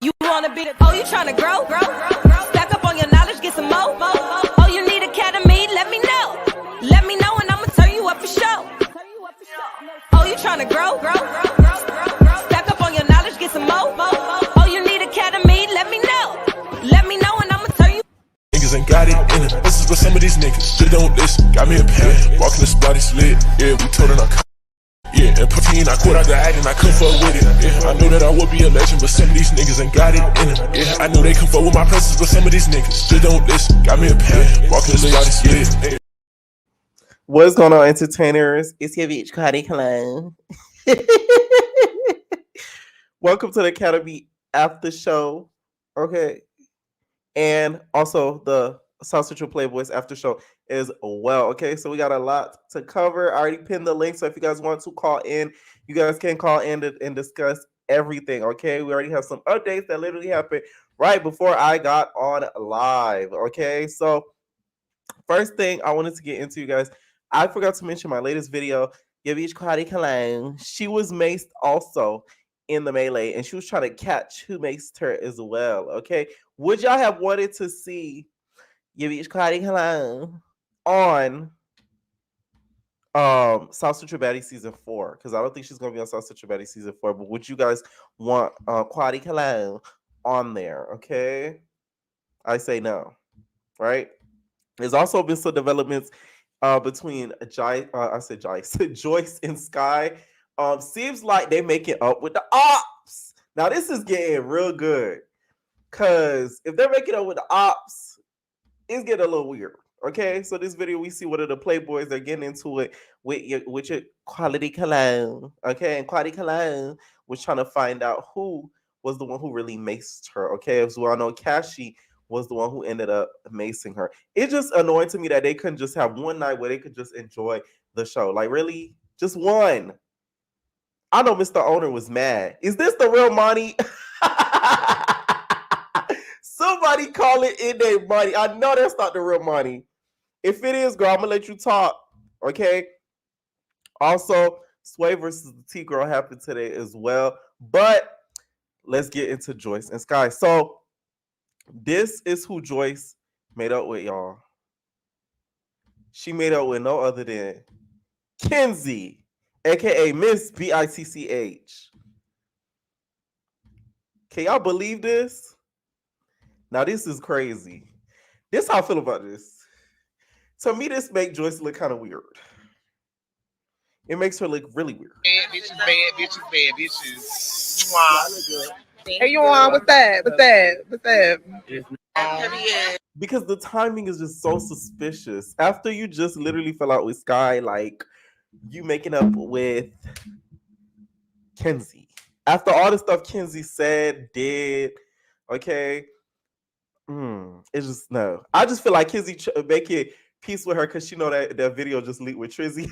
You wanna be the, oh, you tryna grow? Stack up on your knowledge, get some more. Oh, you need academy? Let me know. Let me know and I'ma turn you up for sure. Oh, you tryna grow? Stack up on your knowledge, get some more. Oh, you need academy? Let me know. Let me know and I'ma turn you. Niggas ain't got it in it. This is what some of these niggas just don't listen. Got me a pen, walking the spot is lit. Yeah, we told her not. Yeah, and Puffy, I quit out the act and I couldn't fuck with it. Yeah, I knew that I would be a legend, but some of these niggas ain't got it in it. Yeah, I knew they can fuck with my presence, but some of these niggas just don't listen. Got me a pen, walking the spot is lit. Yeah. What's going on, entertainers? It's your bitch, Cardi Cologne. Welcome to the Academy Aftershow. Okay. And also the South Central Playboys Aftershow as well. Okay. So we got a lot to cover. I already pinned the link. So if you guys want to call in, you guys can call in and discuss everything. Okay. We already have some updates that literally happened right before I got on live. Okay. So first thing I wanted to get into, you guys, I forgot to mention my latest video, Your Beach Cardi Cologne. She was maced also in the melee, and she was trying to catch who maced her as well. Okay. Would y'all have wanted to see Your Beach Cardi Cologne on South Central Baddies season 4? Because I don't think she's gonna be on South Central Baddies season 4, but would you guys want Cardi Cologne on there? Okay. I say no. Right? There's also been some developments between Joyce and Sky. Seems like they making up with the ops. Now this is getting real good, cause if they're making up with the ops, it's getting a little weird. Okay, so this video we see one of the Playboys are getting into it with your Quality Cologne. Okay, and Quality Cologne was trying to find out who was the one who really maced her. Okay, as well, I know Cashy was the one who ended up macing her. It's just annoying to me that they couldn't just have one night where they could just enjoy the show. Like, really? Just one? I know Mr. Owner was mad. Is this the real Monty? Somebody call it in their money. I know that's not the real Monty. If it is, girl, I'm gonna let you talk. Okay. Also, Sway versus the T Girl happened today as well. But let's get into Joyce and Sky. So this is who Joyce made up with, y'all. She made up with no other than Kenzie, aka Miss BITCH. Can y'all believe this? Now this is crazy. This how I feel about this. To me, this makes Joyce look kind of weird. It makes her look really weird. Bad bitches, bad bitches, bad bitches. Mwah. Hey, you on? What's that? Because the timing is just so suspicious. After you just literally fell out with Sky, like you making up with Kenzie. After all the stuff Kenzie said, did, okay. It's just no. I just feel like Kenzie making peace with her because she know that video just leaked with Trizzy.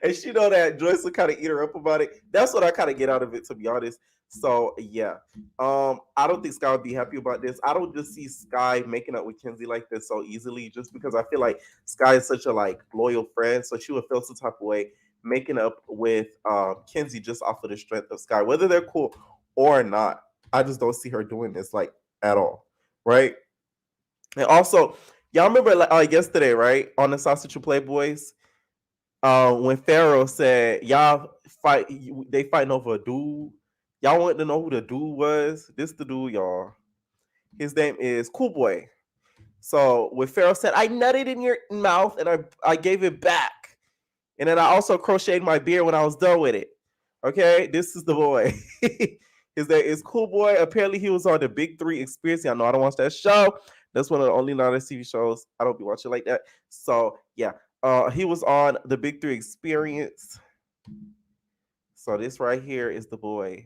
And she know that Joyce will kind of eat her up about it. That's what I kind of get out of it, to be honest. So yeah. I don't think Sky would be happy about this. I don't just see Sky making up with Kenzie like this so easily, just because I feel like Sky is such a like loyal friend. So she would feel some type of way making up with Kenzie just off of the strength of Sky, whether they're cool or not. I just don't see her doing this like at all. Right? And also, y'all remember yesterday, right, on the South Central Playboys, when Pharaoh said y'all fight, they fighting over a dude. Y'all want to know who the dude was? This the dude, y'all. His name is Cool Boy. So when Pharaoh said, "I nutted in your mouth and I gave it back," and then I also crocheted my beard when I was done with it. Okay, this is the boy. His name is Cool Boy. Apparently, he was on the Big 3 Experience. Y'all know I don't watch that show. That's one of the only non-TV shows I don't be watching like that. So yeah, he was on the Big 3 Experience. So this right here is the boy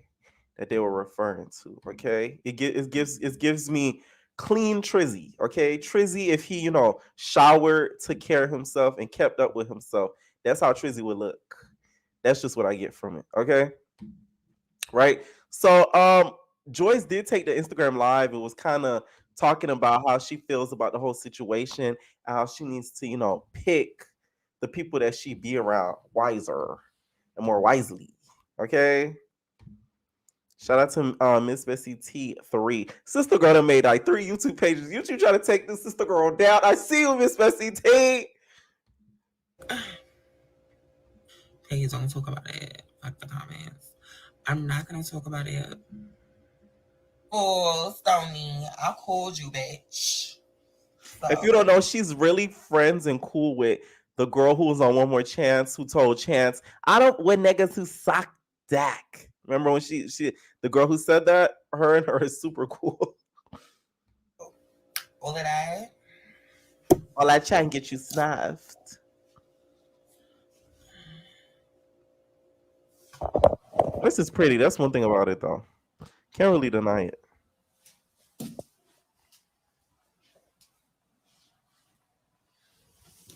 that they were referring to. Okay, it gives me clean Trizzy. Okay, Trizzy, if he showered, took care of himself, and kept up with himself, that's how Trizzy would look. That's just what I get from it. Okay, right. So Joyce did take the Instagram live. It was kind of talking about how she feels about the whole situation and how she needs to, pick the people that she be around wiser and more wisely. Okay. Shout out to Miss Bessie T3. Sister girl that made like 3 YouTube pages. YouTube trying to take this sister girl down. I see you, Miss Bessie T. Please don't talk about it. Fuck the comments. I'm not gonna talk about it. Oh, Stony, I called you, bitch. So. If you don't know, she's really friends and cool with the girl who was on One More Chance, who told Chance, I don't with niggas who suck dick. Remember when she the girl who said that? Her and her is super cool. All of that? All I try and get you snuffed. This is pretty. That's one thing about it, though. Can't really deny it.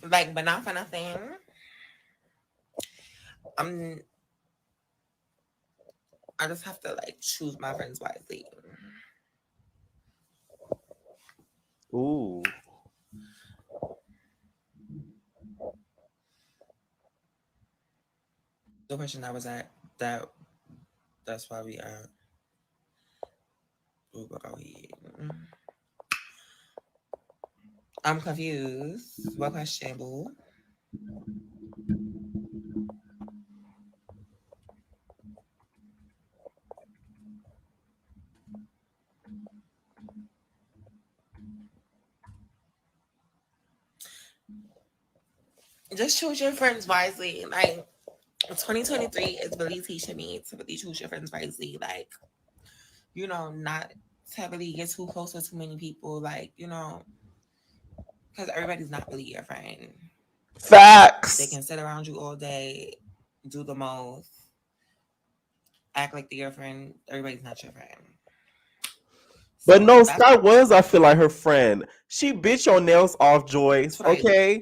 Like, but not for nothing. I just have to like choose my friends wisely. Ooh. The question I was at that's why we are. I'm confused. What question, boo? Just choose your friends wisely. Like 2023 is really teaching me to really choose your friends wisely. Like, you know, not to really get too close with too many people. Like, you know, because everybody's not really your friend. Facts. They can sit around you all day, do the most, act like they're your friend. Everybody's not your friend. But no, Sky was, I feel like, her friend. She bitch your nails off, Joyce. Okay,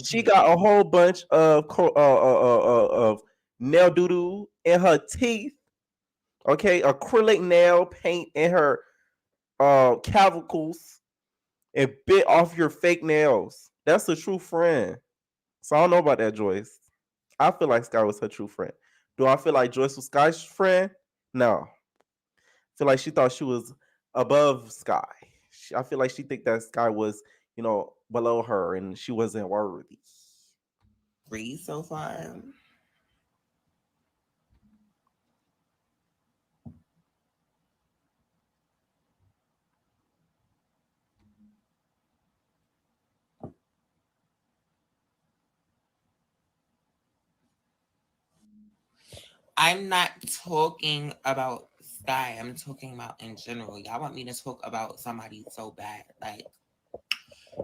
she got a whole bunch of nail doo-doo in her teeth. Okay, acrylic nail paint in her clavicles, and bit off your fake nails. That's a true friend. So I don't know about that, Joyce. I feel like Sky was her true friend. Do I feel like Joyce was Sky's friend? No. I feel like she thought she was above Sky. I feel like she think that Sky was, you know, below her and she wasn't worthy. Read so far. I'm not talking about Sky. I'm talking about in general. Y'all want me to talk about somebody so bad. Like,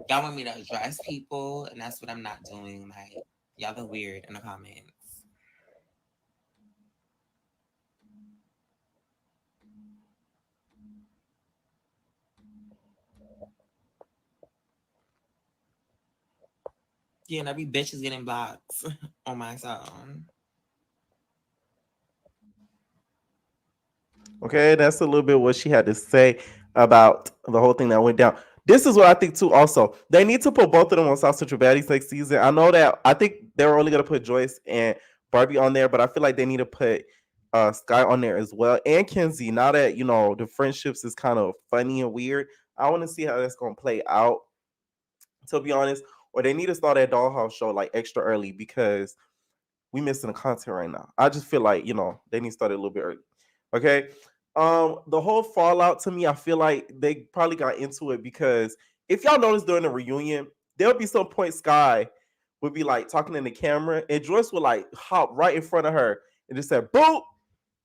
y'all want me to address people, and that's what I'm not doing. Like, y'all are weird in the comments. Yeah, and every bitch is getting blocked on my phone. Okay, that's a little bit what she had to say about the whole thing that went down. This is what I think too. Also, they need to put both of them on South Central Baddies next season. I know that I think they're only gonna put Joyce and Barbie on there, but I feel like they need to put Sky on there as well, and Kenzie. Now that you know the friendships is kind of funny and weird, I want to see how that's gonna play out. To be honest, or they need to start that Dollhouse show like extra early because we missing the content right now. I just feel like they need to start it a little bit early. Okay. The whole fallout to me, I feel like they probably got into it because if y'all notice during the reunion, there'll be some point Sky would be like talking in the camera, and Joyce would like hop right in front of her and just say boop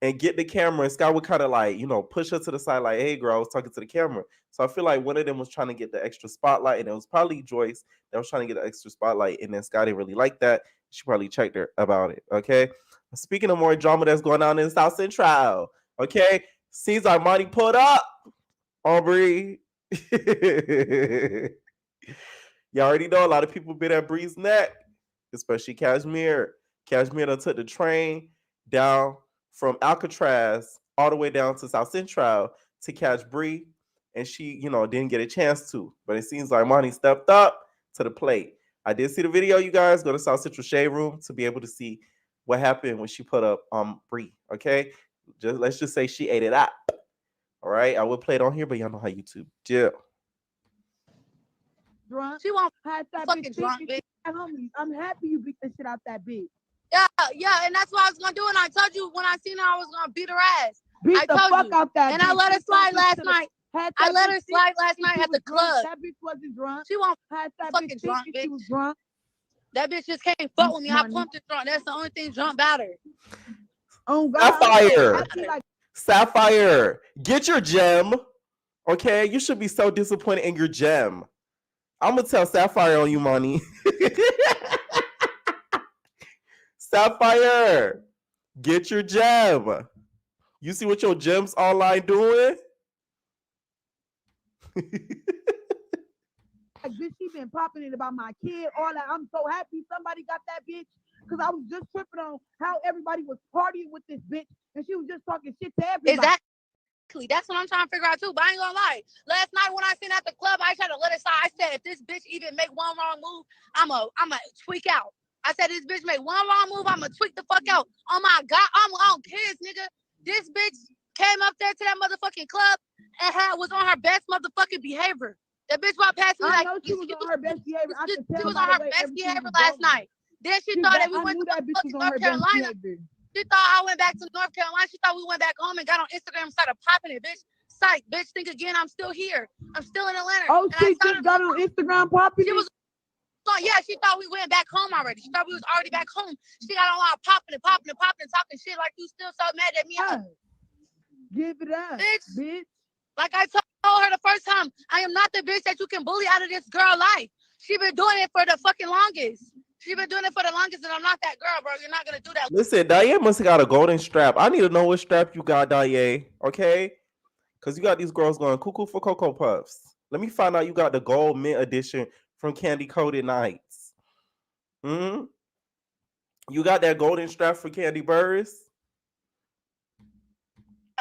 and get the camera, and Sky would kind of like push her to the side like, hey girl, I was talking to the camera. So I feel like one of them was trying to get the extra spotlight, and it was probably Joyce that was trying to get the extra spotlight, and then Sky didn't really like that. She probably checked her about it. Okay. Speaking of more drama that's going on in South Central, okay, seems like Monty pulled up on Bri. You already know a lot of people been at Bri's neck, especially Cashmere. Cashmere done took the train down from Alcatraz all the way down to South Central to catch Bri, and she, didn't get a chance to. But it seems like Monty stepped up to the plate. I did see the video, you guys. Go to South Central Shade Room to be able to see what happened when she put up Bri. Okay, Let's just say she ate it up. All right, I would play it on here, but y'all know how YouTube do. Drunk. She won't Had that fucking bitch drunk, thinking bitch. she had homies. I'm happy you beat the shit out that bitch. Yeah, and that's what I was gonna do. And I told you when I seen her, I was gonna beat her ass. Beat I the told fuck you. out that And bitch. I let her She slide fucking last should've night. had I that let her bitch slide last thinking night she at the was drunk. club. That bitch wasn't drunk. She won't Had that fucking bitch drunk, thinking she bitch. was drunk. That bitch just can't fuck with me. I Money. pumped it drunk. That's the only thing drunk about her. Oh God. Sapphire. I feel like Sapphire, get your gem. Okay, you should be so disappointed in your gem. I'm gonna tell Sapphire on you, Monty. Sapphire, get your gem. You see what your gems online doing? like, bitch, she been popping it about my kid, all that. I'm so happy somebody got that bitch. Cause I was just tripping on how everybody was partying with this bitch, and she was just talking shit to everybody. Exactly. That's what I'm trying to figure out too. But I ain't gonna lie. Last night when I seen her at the club, I tried to let it slide. I said, if this bitch even make one wrong move, I'ma tweak out. I said, this bitch make one wrong move, I'ma tweak the fuck out. Oh my God, I'm on kids, nigga. This bitch came up there to that motherfucking club and was on her best motherfucking behavior. That bitch walked past me I like, know she was on her best behavior. I could tell she was by on the her way best everything behavior was last going. night. Then she thought that we went to that bitch was motherfucking on her North best Carolina. behavior. She thought I went back to North Carolina. She thought we went back home and got on Instagram and started popping it, bitch. Psych, bitch. Think again. I'm still here. I'm still in Atlanta. Oh, And I she told just got on Instagram popping She it? was, yeah, she thought we went back home already. She thought we was already back home. She got on all popping, talking shit like you still so mad at me. Give it up, bitch. Like I told her the first time, I am not the bitch that you can bully out of this girl life. She been doing it for the fucking longest. She been doing it for the longest, and I'm not that girl, bro. You're not gonna do that. Listen, Diane must have got a golden strap. I need to know what strap you got, Diane. Okay, because you got these girls going cuckoo for Cocoa Puffs. Let me find out you got the gold mint edition from Candy Coated Nights. Hmm. You got that golden strap for Candy Burris?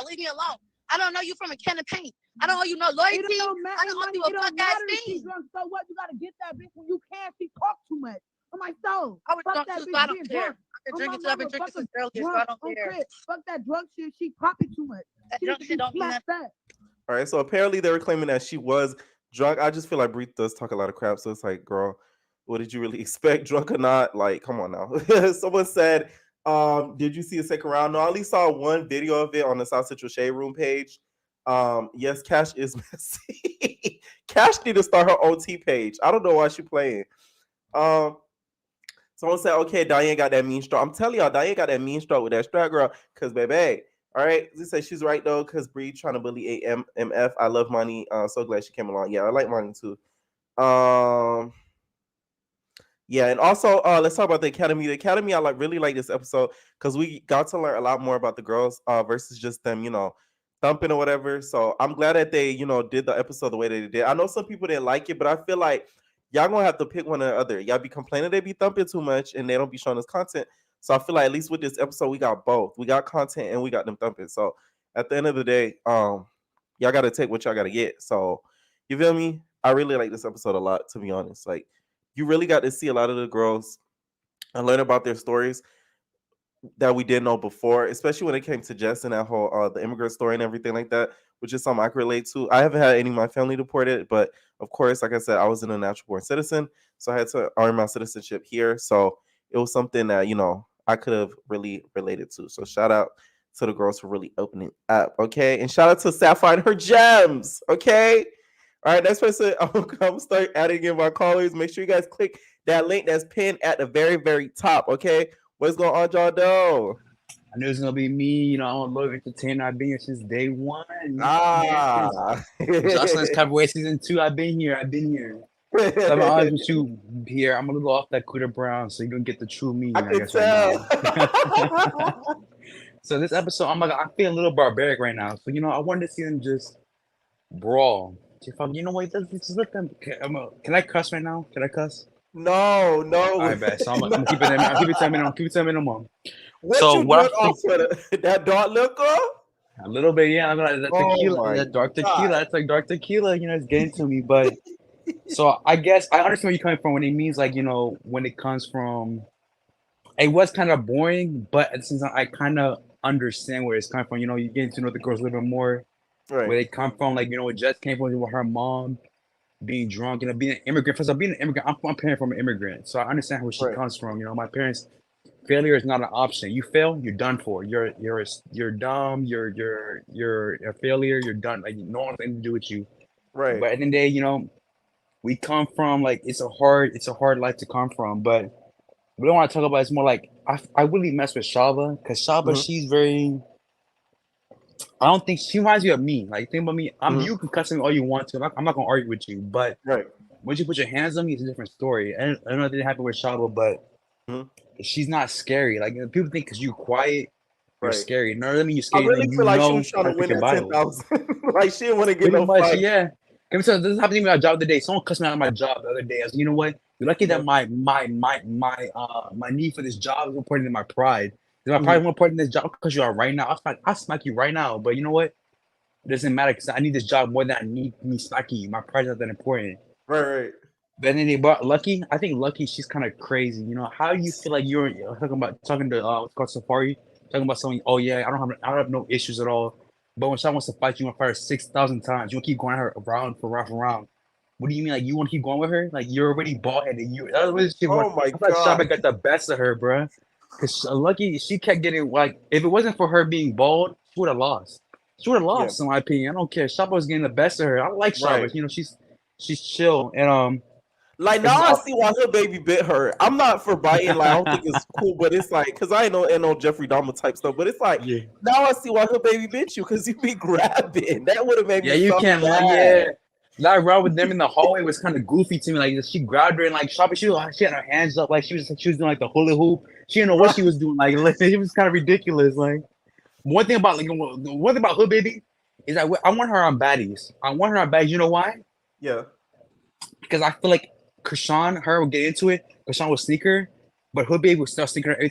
Leave me alone. I don't know you from a can of paint. I don't owe you no loyalty. It don't matter. I don't owe you a fuck ass thing. Drunk, so what? You gotta get that bitch when you can. She talk too much. I'm like, so I was fuck drunk that too, bitch so I don't being care. drunk. I've been drinking till I've been drinking since earlier, so I don't care. Fuck that drunk shit. She popping too much. That She drunk shit don't mean nothing. All right, so apparently they were claiming that she was drunk. I just feel like Bree does talk a lot of crap, so it's like, girl, what did you really expect, drunk or not? Like, come on now. Someone said, did you see a second round? No, I only saw one video of it on the South Central Shade Room page. Yes, Cash is messy. Cash need to start her OT page. I don't know why she playing. Someone said, okay, Diane got that mean stroke. I'm telling y'all, Diane got that mean stroke with that strap girl. Cause baby, all right. They say she's right though, cause Bree trying to bully AMF. I love Money. So glad she came along. Yeah, I like Money too. Yeah, and also let's talk about the Academy. The Academy, I really like this episode because we got to learn a lot more about the girls versus just them, thumping or whatever. So I'm glad that they, did the episode the way they did. I know some people didn't like it, but I feel like y'all gonna have to pick one or the other. Y'all be complaining they be thumping too much and they don't be showing us content. So I feel like at least with this episode, we got both. We got content and we got them thumping. So at the end of the day, y'all gotta take what y'all gotta get. So you feel me? I really like this episode a lot, to be honest. Like, you really got to see a lot of the girls and learn about their stories that we didn't know before, especially when it came to Jess and that whole the immigrant story and everything like that, which is something I can relate to. I haven't had any of my family deported, but of course, like I said, I wasn't a natural born citizen, so I had to earn my citizenship here. So it was something that I could have really related to. So shout out to the girls for really opening up, okay? And shout out to Sapphire and her gems, okay? All right, next person, I'm gonna start adding in my callers. Make sure you guys click that link that's pinned at the very, very top, okay? What's going on, y'all? Though? I knew it's gonna be me. I'm a low entertainer. I've been here since day one. Jocelyn's Cabaret season 2. I've been here. So I'm honest with you here. I'm a little off that Cuda Brown, so you don't get the true me. I can tell. Right so this episode, I feel a little barbaric right now. So I wanted to see them just brawl. You know what? Just let them. Can I cuss right now? Can I cuss? No. All right, bet. So I'm keep it. I'm keep it 10 minutes. Keep it 10 minutes more. What so you what off that dark liquor? A little bit, yeah. That tequila, that dark tequila. It's like dark tequila. It's getting to me. But so I guess I understand where you're coming from when it means like when it comes from. It was kind of boring, but at the same time, I kind of understand where it's coming from. You know, you get to know the girls a little bit more, Right. where they come from. Like, you know, where Jess came from with her mom being drunk, you know, being an immigrant. First of all, being an immigrant, I'm parent from an immigrant, so I understand where she Right. comes from. You know, my parents, failure is not an option. You fail, you're done for. You're dumb. You're a failure. You're done. Like, no one has anything to do with you. Right. But at the end of the day, you know, we come from like it's a hard life to come from. But we don't want to talk about it. It's more like I really mess with Shaba because Shaba, Mhm. she's very. I don't think she reminds me of me. Like, think about me. You can cuss me all you want to. I'm not gonna argue with you. But Right. once you put your hands on me, it's a different story. And I don't know if it happened with Shaba, but Mhm. she's not scary. Like, people think because you're quiet, you're Right. scary. No, I mean you're I scary. really Like, feel like she know was trying how to win pick your that battles. 10,000. Like she didn't want to get Pretty no much, fight. yeah. This happened to me at my job the other day. Someone cussed me out of my job the other day. I was like, you know what? You're lucky that my need for this job is more important than my pride. If my pride is more important than this job, because you are right now, I'll smack you right now. But you know what? It doesn't matter because I need this job more than I need me smacking you. My pride's not that important. Right. But then but Lucky, I think Lucky, she's kind of crazy. You know, how do you feel like you're talking to what's called Safari, talking about something? Oh yeah, I don't have no issues at all. But when someone wants to fight you, want to fight her 6,000 times. You want to keep going at her round for round. What do you mean? Like, you want to keep going with her? Like, you're already bald headed. Oh my I thought God. Shaba got the best of her, bruh. Because Lucky, she kept getting like, if it wasn't for her being bald, she would have lost. She would have lost, in my opinion. I don't care. Shaba was getting the best of her. I like Shaba. Right. You know, she's chill and Like now I see why her baby bit her. I'm not for biting. Like I don't think it's cool, but it's like because I ain't no Jeffrey Dahmer type stuff. But it's like now I see why her baby bit you because you be grabbing. That would have made me. you so can't mad. lie. That run with them in the hallway was kind of goofy to me. Like, she grabbed her and like Shaba, she had her hands up like she was doing like the hula hoop. She didn't know what she was doing. Like, it was kind of ridiculous. Like, one thing about Hood Baby is that I want her on Baddies. I want her on Baddies. You know why? Yeah. Because I feel like Krishan, her will get into it. Krishan will sneak her, but Hood Baby will still sneak her every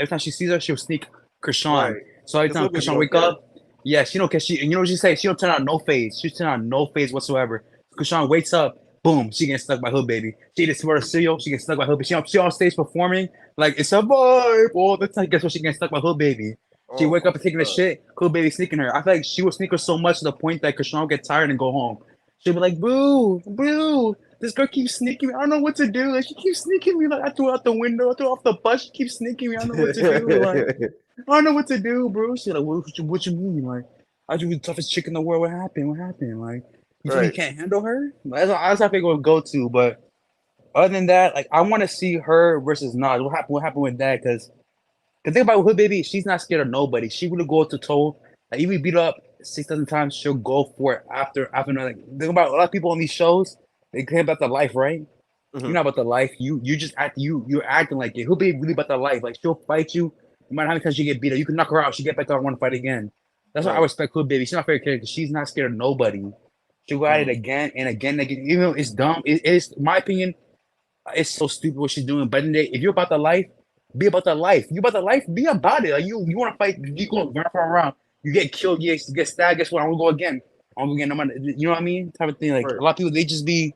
time she sees her. She'll sneak Krishan. Right. So every time Krishan wake up, yeah, she don't. Cause she, you know what she say? She don't turn on no phase. She turn on no phase whatsoever. Krishan wakes up, boom, she gets stuck by Hood Baby. She eats a cereal, she gets stuck by Hood Baby. She on stage performing like it's a vibe all the time. Guess what? She gets stuck by Hood Baby. She wake up and taking a shit. Hood Baby sneaking her. I feel like she will sneak her so much to the point that Krishan will get tired and go home. She'll be like, boo, this girl keeps sneaking me. I don't know what to do. Like, she keeps sneaking me. Like, I threw out the window. I threw off the bus. She keeps sneaking me. I don't know what to do. Like, I don't know what to do, bro. She's like, what you mean? Like, I was the toughest chick in the world. What happened? Like, you think you can't handle her? That's how I think we'll go to. But other than that, like, I want to see her versus Nas. What happened with that? Because think about Hood Baby. She's not scared of nobody. She would go to toe. Like, even beat her up 6,000 times, she'll go for it after. Like, think about a lot of people on these shows. They care about the life, right? You're not about the life. You just you're acting like it. Who be really about the life? Like, she'll fight you no matter how many times you get beat up. You can knock her out. She get back up and want to fight again. That's why I respect Hood Baby. She's not very character. She's not scared of nobody. She'll go at it again and again and again. Even though it's dumb, it's my opinion. It's so stupid what she's doing. But in the day, if you're about the life, be about the life. You about the life, be about it. Like, you want to fight, you go run around. You get killed, you get stabbed. Guess what? I'm gonna go again. No matter, you know what I mean? Type of thing. Like, a lot of people, they just be.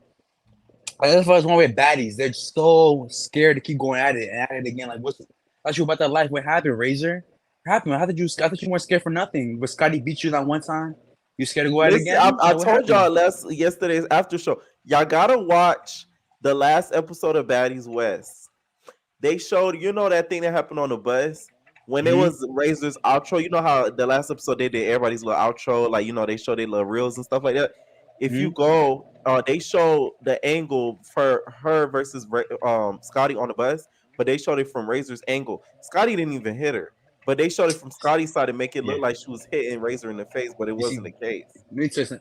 That's why it's one with Baddies. They're so scared to keep going at it and at it again. Like, thought you about that life? What happened, Razor? What happened? I thought you weren't scared for nothing. But Scotty beat you that one time. You scared to go at it again? I told y'all yesterday's after show. Y'all gotta watch the last episode of Baddies West. They showed, you know, that thing that happened on the bus when it was Razor's outro. You know how the last episode they did everybody's little outro, like, you know, they showed their little reels and stuff like that. If you go, they show the angle for her versus Scotty on the bus, but they showed it from Razor's angle. Scotty didn't even hit her, but they showed it from Scotty's side to make it look like she was hitting Razor in the face, but it wasn't the case.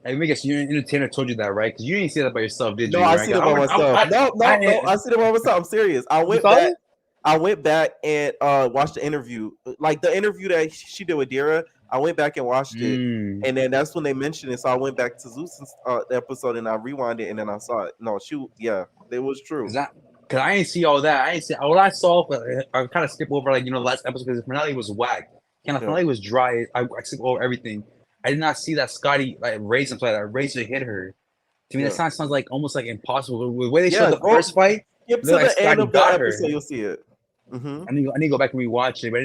I guess your entertainer told you that, right? Because you didn't see that by yourself, did you? No, I see it by myself. No, I see it by myself. I'm serious. I went back and watched the interview, like the interview that she did with Dira. I went back and watched it, and then that's when they mentioned it. So I went back to Zeus' episode and I rewound it, and then I saw it. No, it was true. Because I didn't see all that. I didn't see all I saw. I kind of skipped over, like, you know, the last episode because the finale was whack. The finale was dry. I skipped over everything. I did not see that Scotty like raised him like that. Razor hit her. To me, that sounds like almost like impossible. The way they showed the first fight, to the end of the episode, you'll see it. I need to go back and rewatch it. But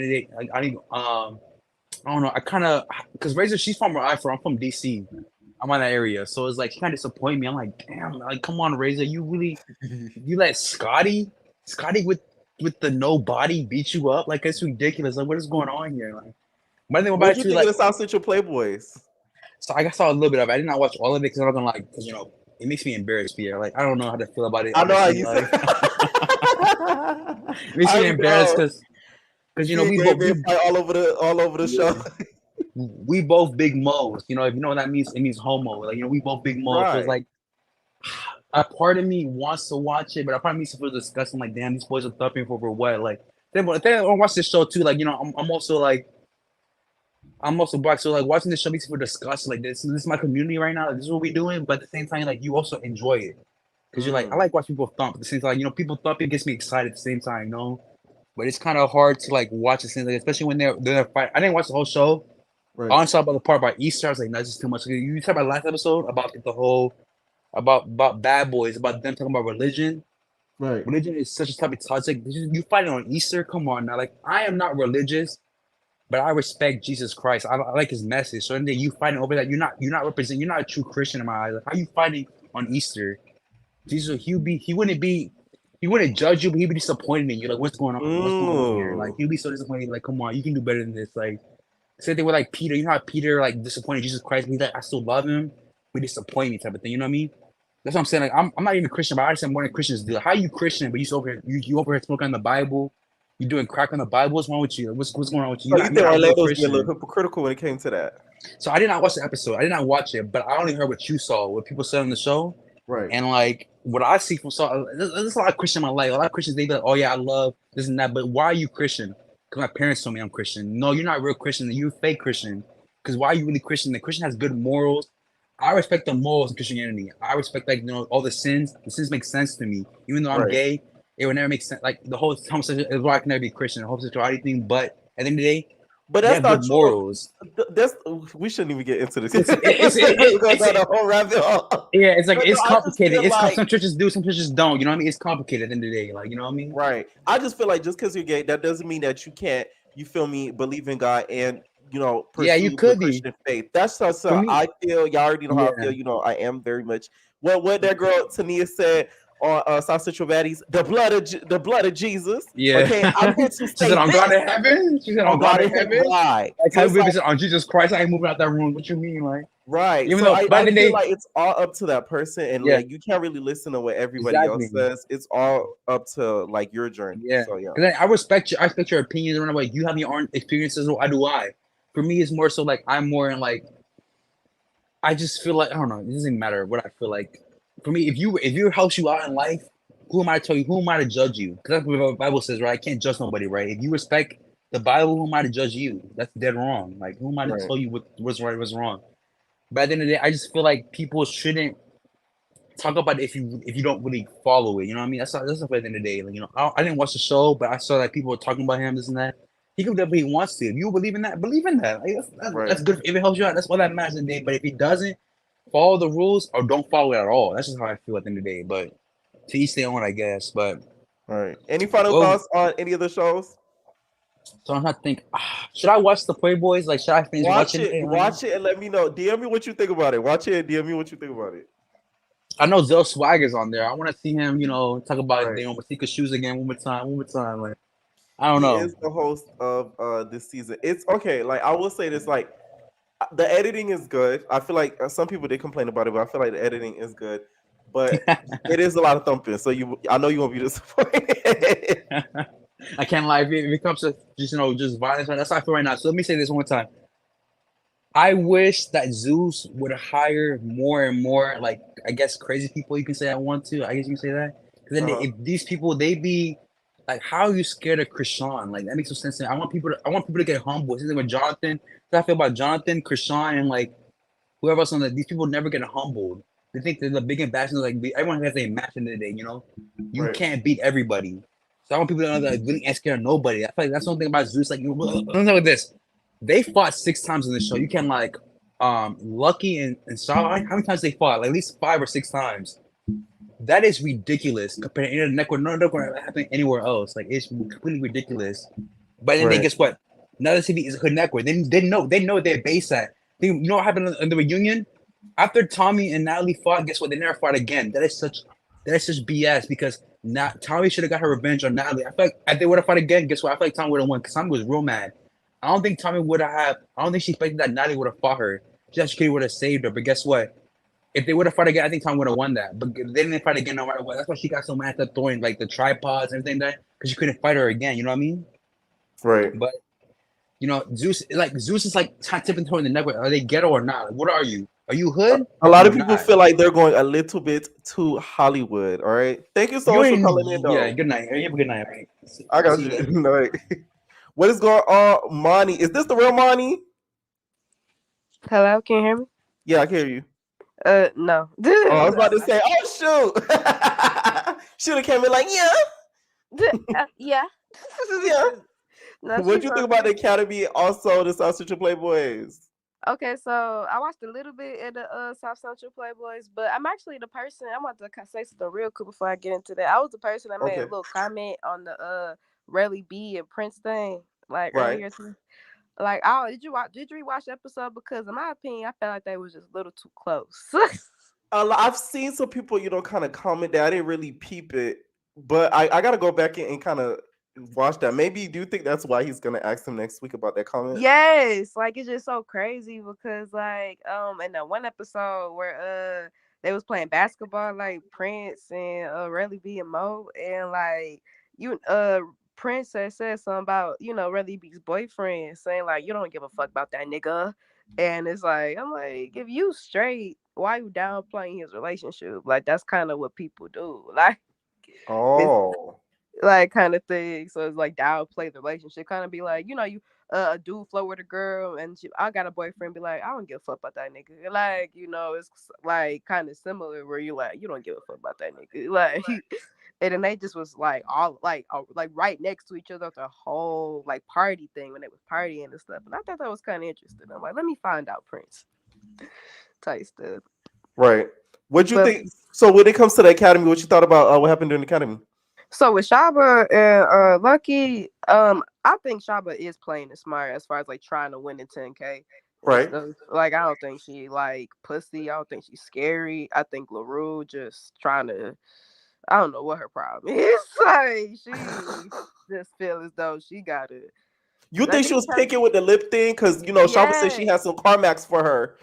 I don't know. I kind of because Razor, she's from where I'm from DC. I'm on that area, so it's like she kind of disappointed me. I'm like, damn, like come on, Razor, you let Scotty with the no body beat you up? Like it's ridiculous. Like what is going on here? Like, but I think What about do it you too. think Like, of the South Central Playboys? so I saw a little bit of it. I did not watch all of it because I'm not gonna like because it makes me embarrassed. Pierre. Like I don't know how to feel about it. I know how Honestly, you like, say. it makes me embarrassed because we both fight all over the show. we both big mo's. You know, if you know what that means, it means homo. Like we both big mo's. So it's Right. like a part of me wants to watch it, but a part of me feels disgusting. Like damn, these boys are thumping for what? Like then I watch this show too. Like I'm also like. I'm also black, so like watching this show makes me feel disgusted. Like this is my community right now. Like, this is what we're doing, but at the same time, like you also enjoy it because you're like, I like watching people thump. At the same time, people thumping gets me excited at the same time, But it's kind of hard to like watch the same thing, especially when they're fight. I didn't watch the whole show. Right. I only saw about the part about Easter. I was like, no, this is too much. You talked about last episode about the whole about bad boys, about them talking about religion. Right. Religion is such a topic. Like you fighting on Easter. Come on now, like I am not religious. But I respect Jesus Christ. I like his message. So then you fighting over that, you're not representing. You're not a true Christian in my eyes. Like, how are you fighting on Easter? Jesus, he wouldn't judge you, but he'd be disappointed in you. Like, what's going on? What's going on here? Like, he'd be so disappointed. Like, come on, you can do better than this. Like, same thing with like Peter. You know how Peter like disappointed Jesus Christ, but he's like, I still love him. We disappoint me type of thing. You know what I mean? That's what I'm saying. Like, I'm not even Christian, but I understand more than Christians do. How are you Christian, but you over here smoking on the Bible? You doing crack on the Bible? What's wrong with you? What's going on with you? So you think Orlando's being a little hypocritical when it came to that? So I did not watch the episode. I did not watch it, but I only heard what you saw, what people said on the show. Right. And like what I see from there's a lot of Christian in my life. A lot of Christians, they be like, oh yeah, I love this and that. But why are you Christian? Because my parents told me I'm Christian. No, you're not real Christian. You're fake Christian. Because why are you really Christian? The Christian has good morals. I respect the morals of Christianity. I respect all the sins. The sins make sense to me. Even though I'm gay, it would never make sense. Like the whole homosexual is why I can never be Christian, homosexuality thing. But at the end of the day, but that's not good morals. We shouldn't even get into this. It's the whole rabbit hole. Yeah, it's like it's complicated. Some churches do, some churches don't. You know what I mean? It's complicated at the end of the day. Like you know what I mean? Right. I just feel like just because you're gay, that doesn't mean that you can't. You feel me? Believe in God and pursue you could the Christian faith. That's just I feel. Y'all already know how I feel. I am very much. What that girl Tania said on South Central Baddies, the blood of Jesus. Yeah. Okay, I'm here to say she said on God in heaven. She said on God in heaven. Right. Like how we said on Jesus Christ. I ain't moving out that room. What you mean, like? Right. Even so though, I feel like it's all up to that person, and like you can't really listen to what everybody else says. It's all up to like your journey. Yeah. So yeah. I respect you. I respect your opinions. Like you have your own experiences. So I do. For me, it's more so like I'm more in like. I just feel like I don't know. It doesn't matter what I feel like. For me, if you helps you out in life, who am I to tell you? Who am I to judge you? Because that's what the Bible says, right? I can't judge nobody, right? If you respect the Bible, who am I to judge you? That's dead wrong. Like, who am I to tell you what's right, what's wrong? But at the end of the day, I just feel like people shouldn't talk about it if you don't really follow it. You know what I mean? That's at the end of the day. Like, I didn't watch the show, but I saw that people were talking about him, this and that. He can do whatever he wants to. If you believe in that, believe in that. Like, that's good. If it helps you out, that's all that matters in the day. But if he doesn't, follow the rules or don't follow it at all. That's just how I feel at the end of the day. But to each their own, I guess. But all right. Any final thoughts on any of the shows? So I'm trying to think. Should I watch the Playboys? Like, should I finish watching it? Watch it and let me know. DM me what you think about it. Watch it and DM me what you think about it. I know Zeus Swagger's on there. I want to see him, talk about secret shoes again one more time. Like, I don't know. He is the host of this season. It's okay. Like, I will say this, like, the editing is good. I feel like some people did complain about it, but I feel like the editing is good. But it is a lot of thumping, so I know you won't be disappointed. I can't lie. If it comes to just violence, that's how I feel right now. So let me say this one time. I wish that Zeus would hire more and more, like, I guess crazy people. You can say I want to. I guess you can say that. Because then if these people, they be like, how are you scared of Krishan? Like, that makes no sense to me. I want people to get humble. Same thing with Jonathan. That's how I feel about Jonathan, Krishan, and like whoever else on that. These people never get humbled. They think they're the big ambassadors. Like, everyone has a match in the day. You can't beat everybody. So I want people to know that really ain't scared of nobody. I feel like that's one thing about Zeus. Like, let's know this. They fought 6 times in the show. You can like Lucky and Shaba. How many times they fought? Like, at least 5 or 6 times. That is ridiculous compared to no happen anywhere else. Like, it's completely ridiculous. But then guess what? Another city is hood network. They know their base at. You know what happened in the reunion? After Tommy and Natalie fought, guess what? They never fought again. That is such BS because not Tommy should have got her revenge on Natalie. I feel like if they would have fought again, guess what? I feel like Tommy would have won because Tommy was real mad. I don't think Tommy would have. I don't think she expected that Natalie would have fought her. She actually would have saved her. But guess what? If they would have fought again, I think Tommy would have won that. But they didn't fight again no matter what. That's why she got so mad at throwing like the tripods and everything that because she couldn't fight her again. You know what I mean? Right. But Zeus is like tipping toe in the network. Are they ghetto or not? What are you? Are you hood? A lot of You're people not. feel like they're going a little bit too Hollywood. All right. Thank you so much for calling in, though. Yeah, good night. You have a good night. Right? I got See you. you. Right. What is going on, Monty? Is this the real Monty? Hello, can you hear me? Yeah, I can hear you. No. Oh, I was about to say, oh shoot. Should have came in like, yeah. Yeah. Yeah. No, What'd she's you think on about there. the Academy? Also, the South Central Playboys. Okay, so I watched a little bit of the South Central Playboys, but I'm actually the person. I'm about to say something real quick before I get into that. I was the person that made a Okay. little comment on the Relly B and Prince thing like Right. earlier today. Like, did you rewatch the episode? Because in my opinion, I felt like they was just a little too close. I've seen some people, kind of comment that I didn't really peep it, but I got to go back in and kind of watch that. Maybe do you think that's why he's gonna ask him next week about that comment? Yes, like it's just so crazy because like in the one episode where they was playing basketball like Prince and Relly B and Mo and like Prince said something about Relly B's boyfriend saying like you don't give a fuck about that nigga, and it's like I'm like if you straight why you downplaying his relationship, like that's kind of what people do, like it's Oh. like kind of thing. So it's like downplay the relationship, kind of be like, you a dude flirt with a girl and I got a boyfriend, be like, I don't give a fuck about that nigga. Like, it's like kind of similar where you like, you don't give a fuck about that nigga. Like, and then they just was like all like right next to each other the whole like party thing when they was partying and stuff. And I thought that was kind of interesting. I'm like, let me find out Prince type stuff. Right. What'd you think? So when it comes to the Academy, what you thought about what happened during the Academy? So with Shaba and Lucky, I think Shaba is playing it smart as far as like trying to win the 10K. Right. Like I don't think she like pussy. I don't think she's scary. I think LaRue just trying to. I don't know what her problem is. Like she just feel as though she got it. You think she was picking with the lip thing? Because Shaba said she had some Carmax for her.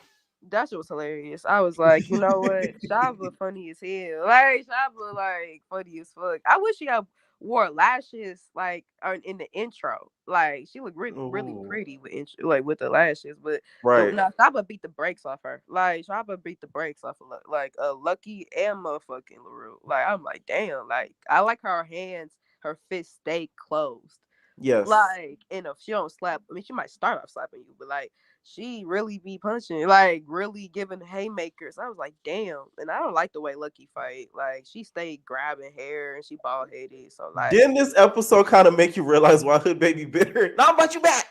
That shit was hilarious. I was like, you know what? Shaba funny as hell. Like Shaba like funny as fuck. I wish she had wore lashes like in the intro. Like she looked really pretty with the lashes. But no, Shaba beat the brakes off her. Like Shaba beat the brakes off of Lucky and motherfucking LaRue. Like I'm like, damn. Like I like her hands, her fists stay closed. Yes. Like, and if she don't slap, I mean, she might start off slapping you, but like, she really be punching, like, really giving haymakers. I was like, damn. And I don't like the way Lucky fight. Like, she stayed grabbing hair and she bald headed. So, like, didn't this episode kind of make you realize why Hood Baby bitter? Now about you back.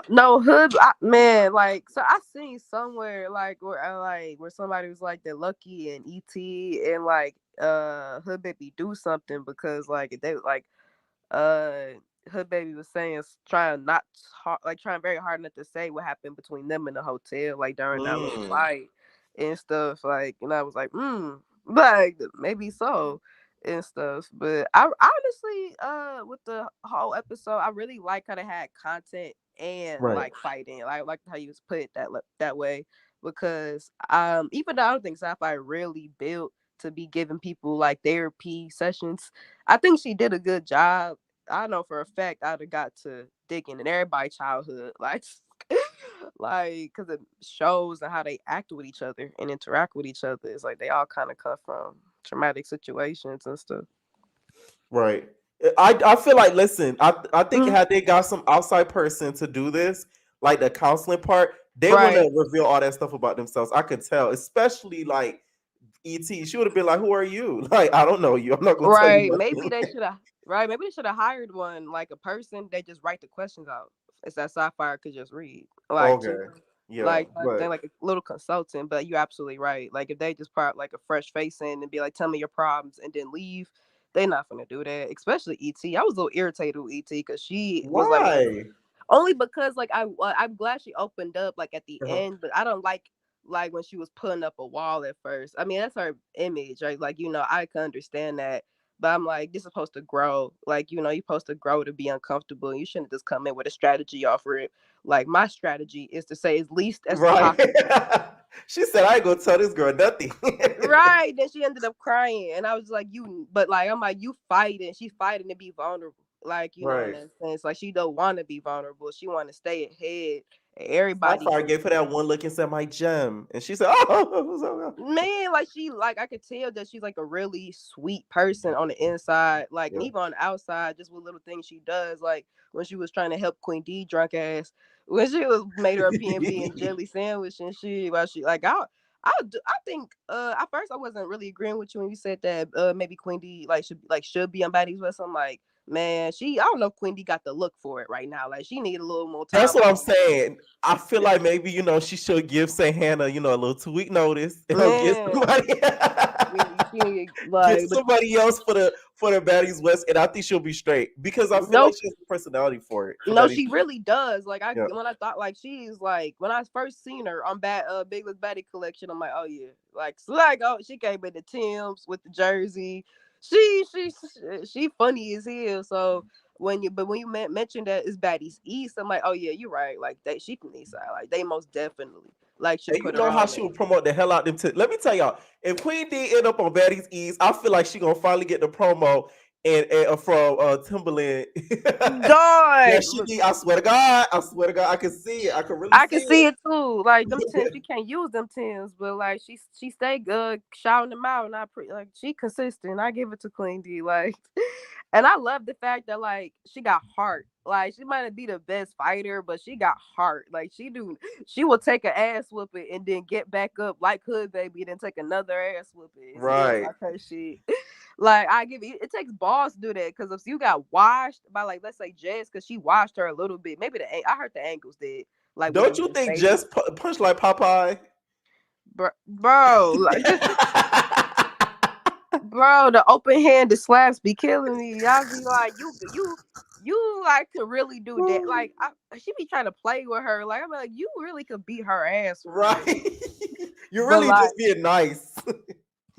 no, Hood, man. Like, so I seen somewhere where somebody was like that Lucky and ET and like Hood Baby do something because like they like Hood Baby was saying trying very hard not to say what happened between them in the hotel like during that little fight and stuff, like, and I was like like maybe so and stuff. But I honestly with the whole episode I really like how they had content and like fighting. I like how you put it that way because even though I don't think sci-fi really built to be giving people like therapy sessions, I think she did a good job. I know for a fact I'd have got to digging in everybody's childhood, like because it shows how they act with each other and interact with each other. It's like they all kind of come from traumatic situations and stuff. Right. I feel like, listen, I think had they got some outside person to do this, like the counseling part, they wouldn't reveal all that stuff about themselves. I could tell, especially like ET. She would have been like, "Who are you?" Like, I don't know you. I'm not going to tell you. Maybe they should have. Maybe they should have hired one, like a person. They just write the questions out. It's that Sapphire could just read. Like, yeah, like a little consultant. But you're absolutely right. Like if they just put like a fresh face in and be like, "Tell me your problems," and then leave, They not gonna do that, especially ET. I was a little irritated with ET because she was like, Why? only because like I'm glad she opened up like at the Uh-huh. end, but I don't like when she was putting up a wall at first. I mean, that's her image, right? Like, I can understand that. But I'm like, you're supposed to grow. Like, you're supposed to grow to be uncomfortable. You shouldn't just come in with a strategy offer it. Like, my strategy is to say as least as Right. possible. She said, I ain't gonna tell this girl nothing. Right. Then she ended up crying. And I was like, but like, I'm like, you fighting. She's fighting to be vulnerable. Like, in Right. that sense. Like, she don't want to be vulnerable. She want to stay ahead. Everybody Sapphire gave her that one look and said, my gem. And she said, oh, man, like I could tell that she's like a really sweet person on the inside, like and yeah. even on the outside, just with little things she does, like when she was trying to help Queen D drunk ass, when she was made her a PNB and jelly sandwich and shit, while she like I think at first I wasn't really agreeing with you when you said that maybe Queen D should be on Baddies West. I'm like, man, I don't know if Queen D got the look for it right now. Like she need a little more time. That's what I'm saying. I feel like maybe, she should give St. Hannah, a little 2-week notice and get somebody, get somebody else for the Baddies West, and I think she'll be straight because I feel like she has the personality for it. No, she really does. Like Yeah. when I thought like she's like when I first seen her on Big Look Baddie collection, I'm like, oh yeah, she came in the Timbs with the jersey. She funny as hell. So when you mentioned that it's Baddies East, I'm like, oh yeah, you're right. Like she from the East side. Like they most definitely should And put you her know how on she there. would promote the hell out them. Let me tell y'all, if Queen D end up on Baddies East, I feel like she gonna finally get the promo and from Timberland. God, Yeah, she did. I swear to God, I can see it. I can really I see can see it. it too. Like them Tims, she can't use them Tims, but like she stay good, shouting them out, and like she consistent. I give it to Queen D, like, and I love the fact that like she got heart. Like she might not be the best fighter, but she got heart. Like she will take an ass whooping and then get back up like Hood Baby, then take another ass whooping. Right. Like her shit. Like I give you, it takes balls to do that because if you got washed by like let's say Jess, because she washed her a little bit, maybe I heard the ankles did. Like Don't you think Jess punched like Popeye? Bro, like bro, the open handed slaps be killing me. Y'all be like, you like could really do that. Like she be trying to play with her. Like I'm like, you really could beat her ass, right? You're but really like, just being nice.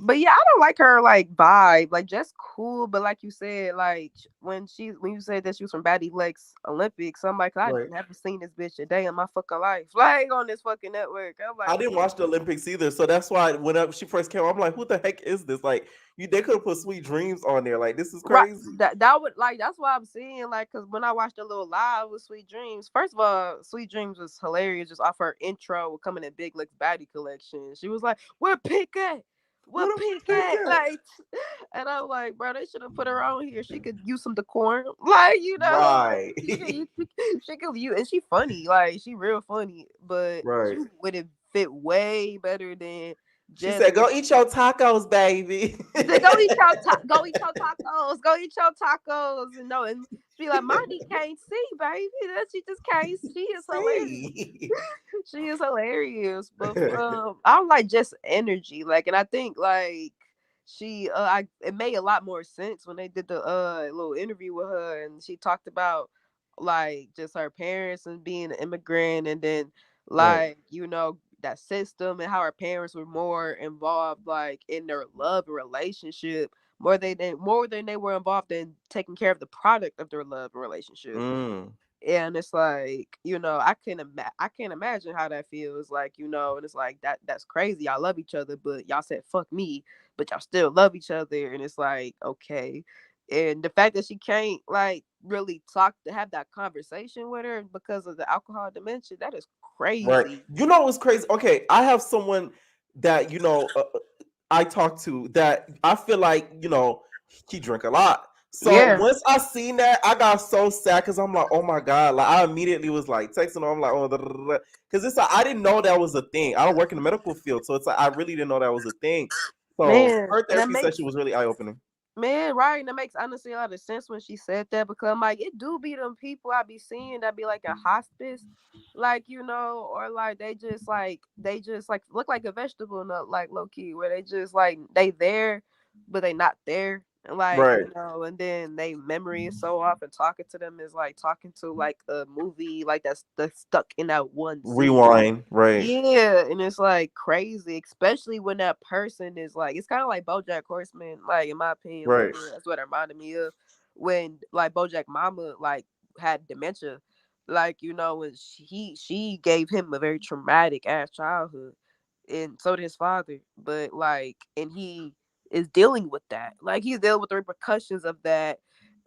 But yeah, I don't like her like vibe. Like just cool, but like you said, like when you said that she was from Baddies West Olympics, I'm like, I've never seen this bitch a day in my fucking life. Like on this fucking network. I'm like, I didn't watch the Olympics either, so that's why whenever she first came, I'm like, who the heck is this? Like, they could have put Sweet Dreams on there. Like, this is crazy. Right. That would like that's why I'm saying like because when I watched a little live with Sweet Dreams, first of all, Sweet Dreams was hilarious just off her intro coming in Big Lick's Baddie collection. She was like, "Where Pink at? What Pink at?" Like, and I'm like, bro, they should have put her on here. She could use some decorum, like right. She could use, and she funny, like she real funny, but she would have fit way better than. She said, "Go eat your tacos, baby. Go eat your tacos. Go eat your tacos." And she like, Monty can't see, baby. That she just can't. She is hilarious. She is hilarious. But I don't like just energy. Like, and I think like she, it made a lot more sense when they did the little interview with her, and she talked about like just her parents and being an immigrant, and then like that system and how her parents were more involved like in their love and relationship more than they were involved in taking care of the product of their love and relationship. And it's like, I can't imagine how that feels like, and it's like that's crazy. Y'all love each other, but y'all said fuck me, but y'all still love each other. And it's like, okay. And the fact that she can't like really have that conversation with her because of the alcohol dementia, that is crazy. Right. You know what's crazy? Okay, I have someone that I talk to that I feel like he drink a lot. So once I seen that, I got so sad because I'm like, oh my god! Like I immediately was like texting him. I'm like, oh, because it's like I didn't know that was a thing. I don't work in the medical field, so it's like I really didn't know that was a thing. So her therapy session was really eye opening. Man, right, and that makes honestly a lot of sense when she said that because I'm like, it do be them people I be seeing that be like a hospice, like or like they just like look like a vegetable nut, like low key, where they just like they there, but they not there. Like, Right. you know, and then they memory is so off, and talking to them is like talking to like a movie like that's stuck in that one scene. Rewind. Right. Yeah, and it's like crazy, especially when that person is like, it's kind of like BoJack Horseman, like in my opinion, a little Right. bit. That's what it reminded me of when like BoJack Mama like had dementia, like, you know, and she gave him a very traumatic ass childhood, and so did his father. But like, and he is dealing with that, like he's dealing with the repercussions of that,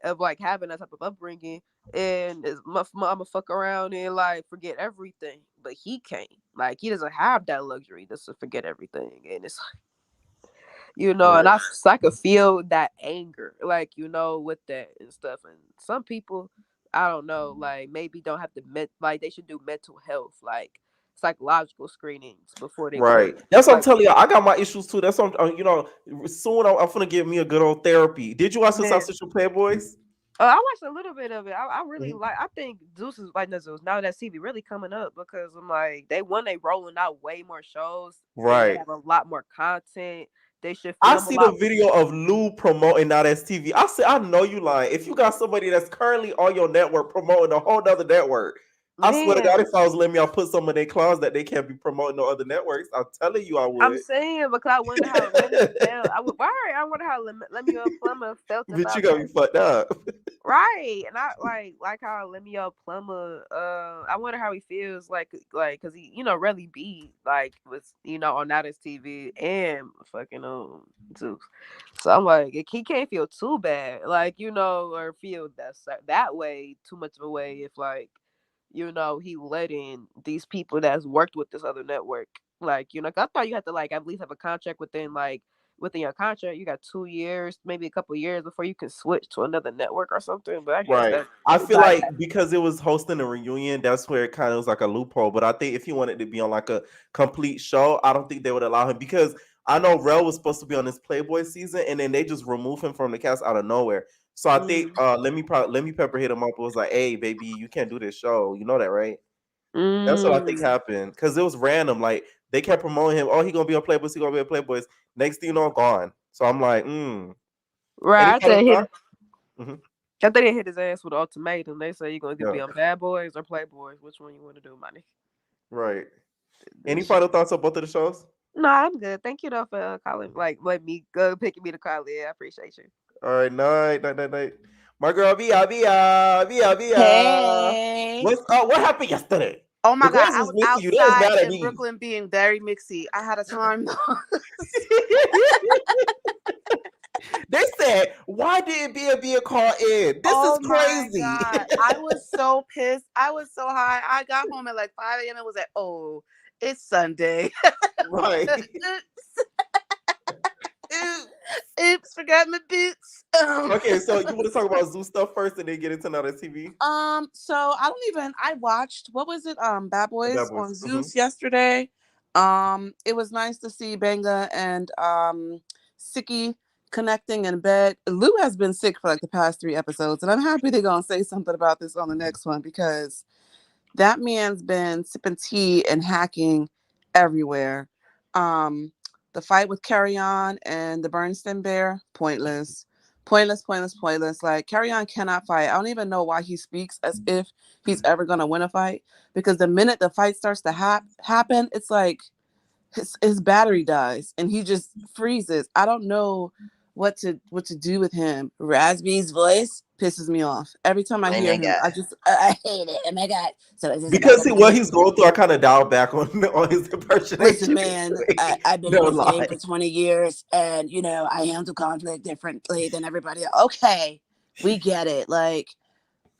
of like having that type of upbringing, and is mama fuck around and like forget everything, but he can't. Like he doesn't have that luxury just to forget everything, and it's like, you know, and Right. I could feel that anger, like, you know, with that and stuff. And some people, I don't know, like maybe don't have to like they should do mental health, like psychological screenings before they put Right. That's what I'm like, telling you. I got my issues too. That's what you know. Soon I'm gonna give me a good old therapy. Did you watch the man. South Central Playboys? I watched a little bit of it. I really Mhm. like. I think Zeus is like, no, Zeus. Now that TV really coming up because I'm like, they rolling out way more shows and they Right. have a lot more content. They should I film a see the lot. video of Lou promoting now that's TV. I said, I know you lying. If you got somebody that's currently on your network promoting a whole nother network, I swear to God, Man, if I was letting me, I'll put some of their clause that they can't be promoting no other networks. I'm telling you, I I'm would. saying because I wonder how Lemmy felt. I wonder how Lemuel Plummer felt But you about got me that. fucked up. Right, and I like how Lemuel Plummer. I wonder how he feels like because he, you know, really be like was, you know, on Now That's TV and fucking Zeus. So I'm like, he can't feel too bad, like, you know, or feel that way too much of a way if like, you know, he letting these people that's worked with this other network, like, you know, 'cause I thought you had to like at least have a contract within your contract. You got 2 years, maybe a couple years before you can switch to another network or something. But I guess Right. that I feel like, like because it was hosting a reunion, that's where it kind of was like a loophole. But I think if he wanted to be on like a complete show, I don't think they would allow him because I know Rel was supposed to be on this Playboy season, and then they just removed him from the cast out of nowhere. So I think Let Me Pepper hit him up. It was like, hey, baby, you can't do this show. You know that, right? That's what I think mm, happened because it was random. Like they kept promoting him. Oh, he gonna be on Playboys. He gonna be on Playboys. Next thing you know, gone. So I'm like, Any right. final thought? Mhm. I think they hit his ass with an ultimatum. They say you're gonna Yeah. be on Bad Boys or Playboys. Which one you want to do, money? Right. Any final thoughts on both of the shows? No, I'm good. Thank you though for calling. Like, let me picking me to call in. I appreciate you. All right, night. My girl, Via. Hey. What's What happened yesterday? Oh The my God. girls I was was missing you. They was outside mad at in me. Brooklyn being very mixy. I had a time though. They said, "Why didn't Bia call in? This is Oh my crazy." God. I was so pissed. I was so high. I got home at like 5 a.m. and was like, oh, it's Sunday. Right. Oops, forgot my boots. Okay, so you want to talk about Zoo stuff first, and then get into another TV? So I watched, what was it? Bad The Boys Bad Boys. on Zeus yesterday. It was nice to see Benga and Siki connecting in bed. Lou has been sick for like the past 3 episodes, and I'm happy they're gonna say something about this on the next one because that man's been sipping tea and hacking everywhere. The fight with Carry On and the Bernstein Bear, pointless. Pointless. Like, Carry On cannot fight. I don't even know why he speaks as if he's ever going to win a fight. Because the minute the fight starts to happen, it's like his battery dies and he just freezes. I don't know what to do with him. Raspy's voice pisses me off. Every time I Oh hear my him, god. I hate it. Oh my God. So is this about Because to what be? he's going through, I kind of dialed back on his Listen, impersonation. man, I've been No in this game lie. for 20 years and, you know, I handle conflict differently than everybody else. Okay, we get it. Like,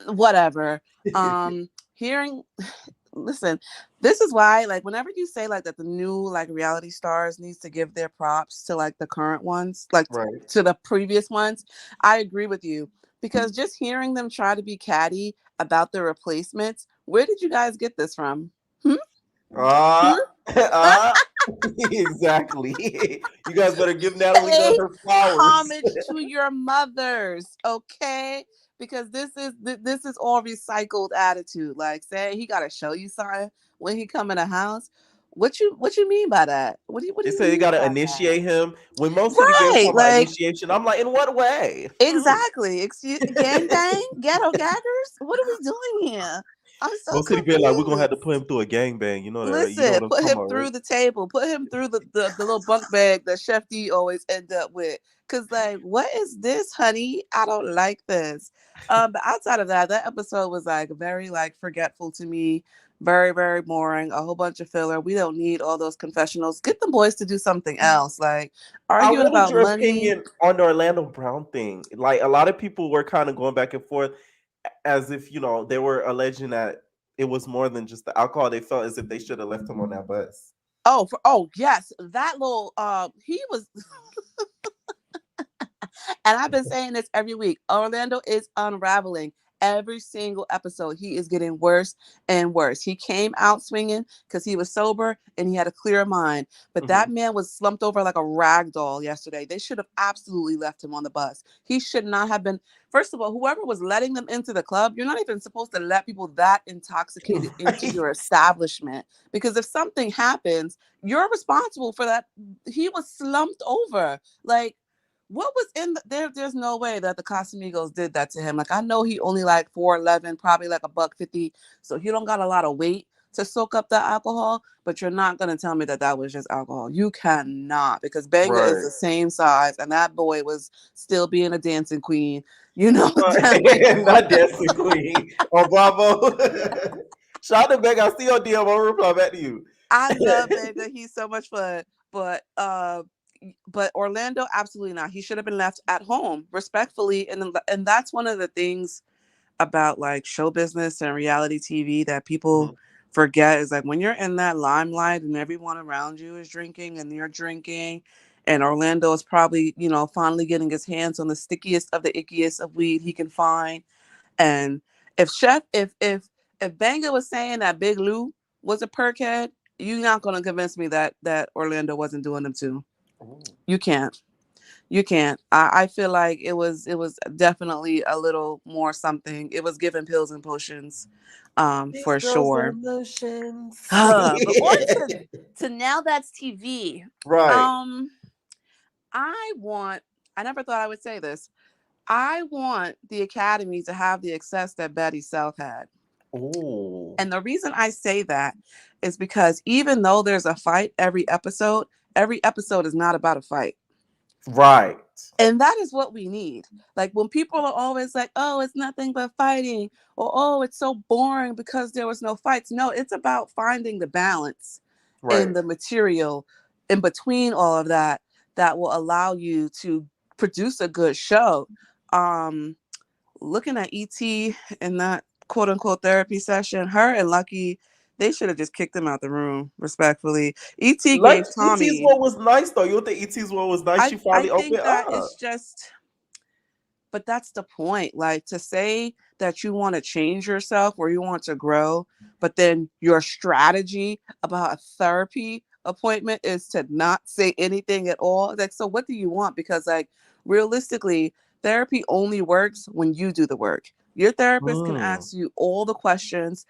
whatever. Hearing, listen, this is why, like, whenever you say, like, that the new, like, reality stars needs to give their props to, like, the current ones, like, Right. to the previous ones, I agree with you. Because just hearing them try to be catty about the replacements, where did you guys get this from? Hmm? Uh, Hmm? uh, exactly. You guys better give Natalie Pay her flowers. homage to your mothers, okay? Because this is all recycled attitude. Like, say he gotta show you something when he come in the house. What you mean by that? What do They you say you mean gotta by initiate him. When most city girls Right, talk about like initiation, I'm like, in what way? exactly. Excuse gang bang, ghetto gaggers. What are we doing here? I'm so Most city girls like, we're gonna have to confused. put him through a gangbang. You know that. You know Listen, what I'm put talking him about, right? through the table. Put him through the little bunk bag that Chef D always end up with. Cause like, what is this, honey? I don't like this. But outside of that, that episode was like very like forgetful to me. Very, very boring. A whole bunch of filler. We don't need all those confessionals. Get the boys to do something else. Like I arguing wanted about your money. opinion on the Orlando Brown thing. Like a lot of people were kind of going back and forth as if, they were alleging that it was more than just the alcohol. They felt as if they should have left him on that bus. Oh yes, that little he was and I've been saying this every week. Orlando is unraveling. Every single episode, he is getting worse and worse. He came out swinging because he was sober and he had a clear mind. But that man was slumped over like a rag doll yesterday. They should have absolutely left him on the bus. He should not have been. First of all, whoever was letting them into the club, you're not even supposed to let people that intoxicated into your establishment. Because if something happens, you're responsible for that. He was slumped over. Like, what was there? There's no way that the Casamigos did that to him. Like, I know he only like 4'11", probably like $150, so he don't got a lot of weight to soak up the alcohol. But you're not gonna tell me that that was just alcohol. You cannot, because Banga is Right. the same size, and that boy was still being a dancing queen. You know, Not dancing queen. Oh, Bravo. Shout out to Meg. I see your DM. I'll reply back to you. I love Banga. He's so much fun, but Orlando, absolutely not. He should have been left at home, respectfully, and that's one of the things about like show business and reality TV that people forget is like when you're in that limelight and everyone around you is drinking and you're drinking, and Orlando is probably finally getting his hands on the stickiest of the ickiest of weed he can find. And if Banga was saying that Big Lou was a perk head, you're not going to convince me that Orlando wasn't doing them too. You can't. You can't. I feel like it was definitely a little more something. It was given pills and potions, for sure. But on to Now That's TV. Right. I never thought I would say this. I want the Academy to have the success that Betty South had. Ooh. And the reason I say that is because even though there's a fight every episode is not about a fight. Right. And that is what we need. Like when people are always like, oh, it's nothing but fighting, or oh, it's so boring because there was no fights. No, it's about finding the balance in the material in between all of that will allow you to produce a good show. Looking at ET in that quote unquote therapy session, her and Lucky, they should have just kicked him out the room, respectfully. ET Like gave ET's Tommy. one was nice though. You don't think ET's one was nice? She finally I opened think that up. it's just, but that's the point. Like to say that you want to change yourself or you want to grow, but then your strategy about a therapy appointment is to not say anything at all. Like, so what do you want? Because like realistically, therapy only works when you do the work. Your therapist can ask you all the questions,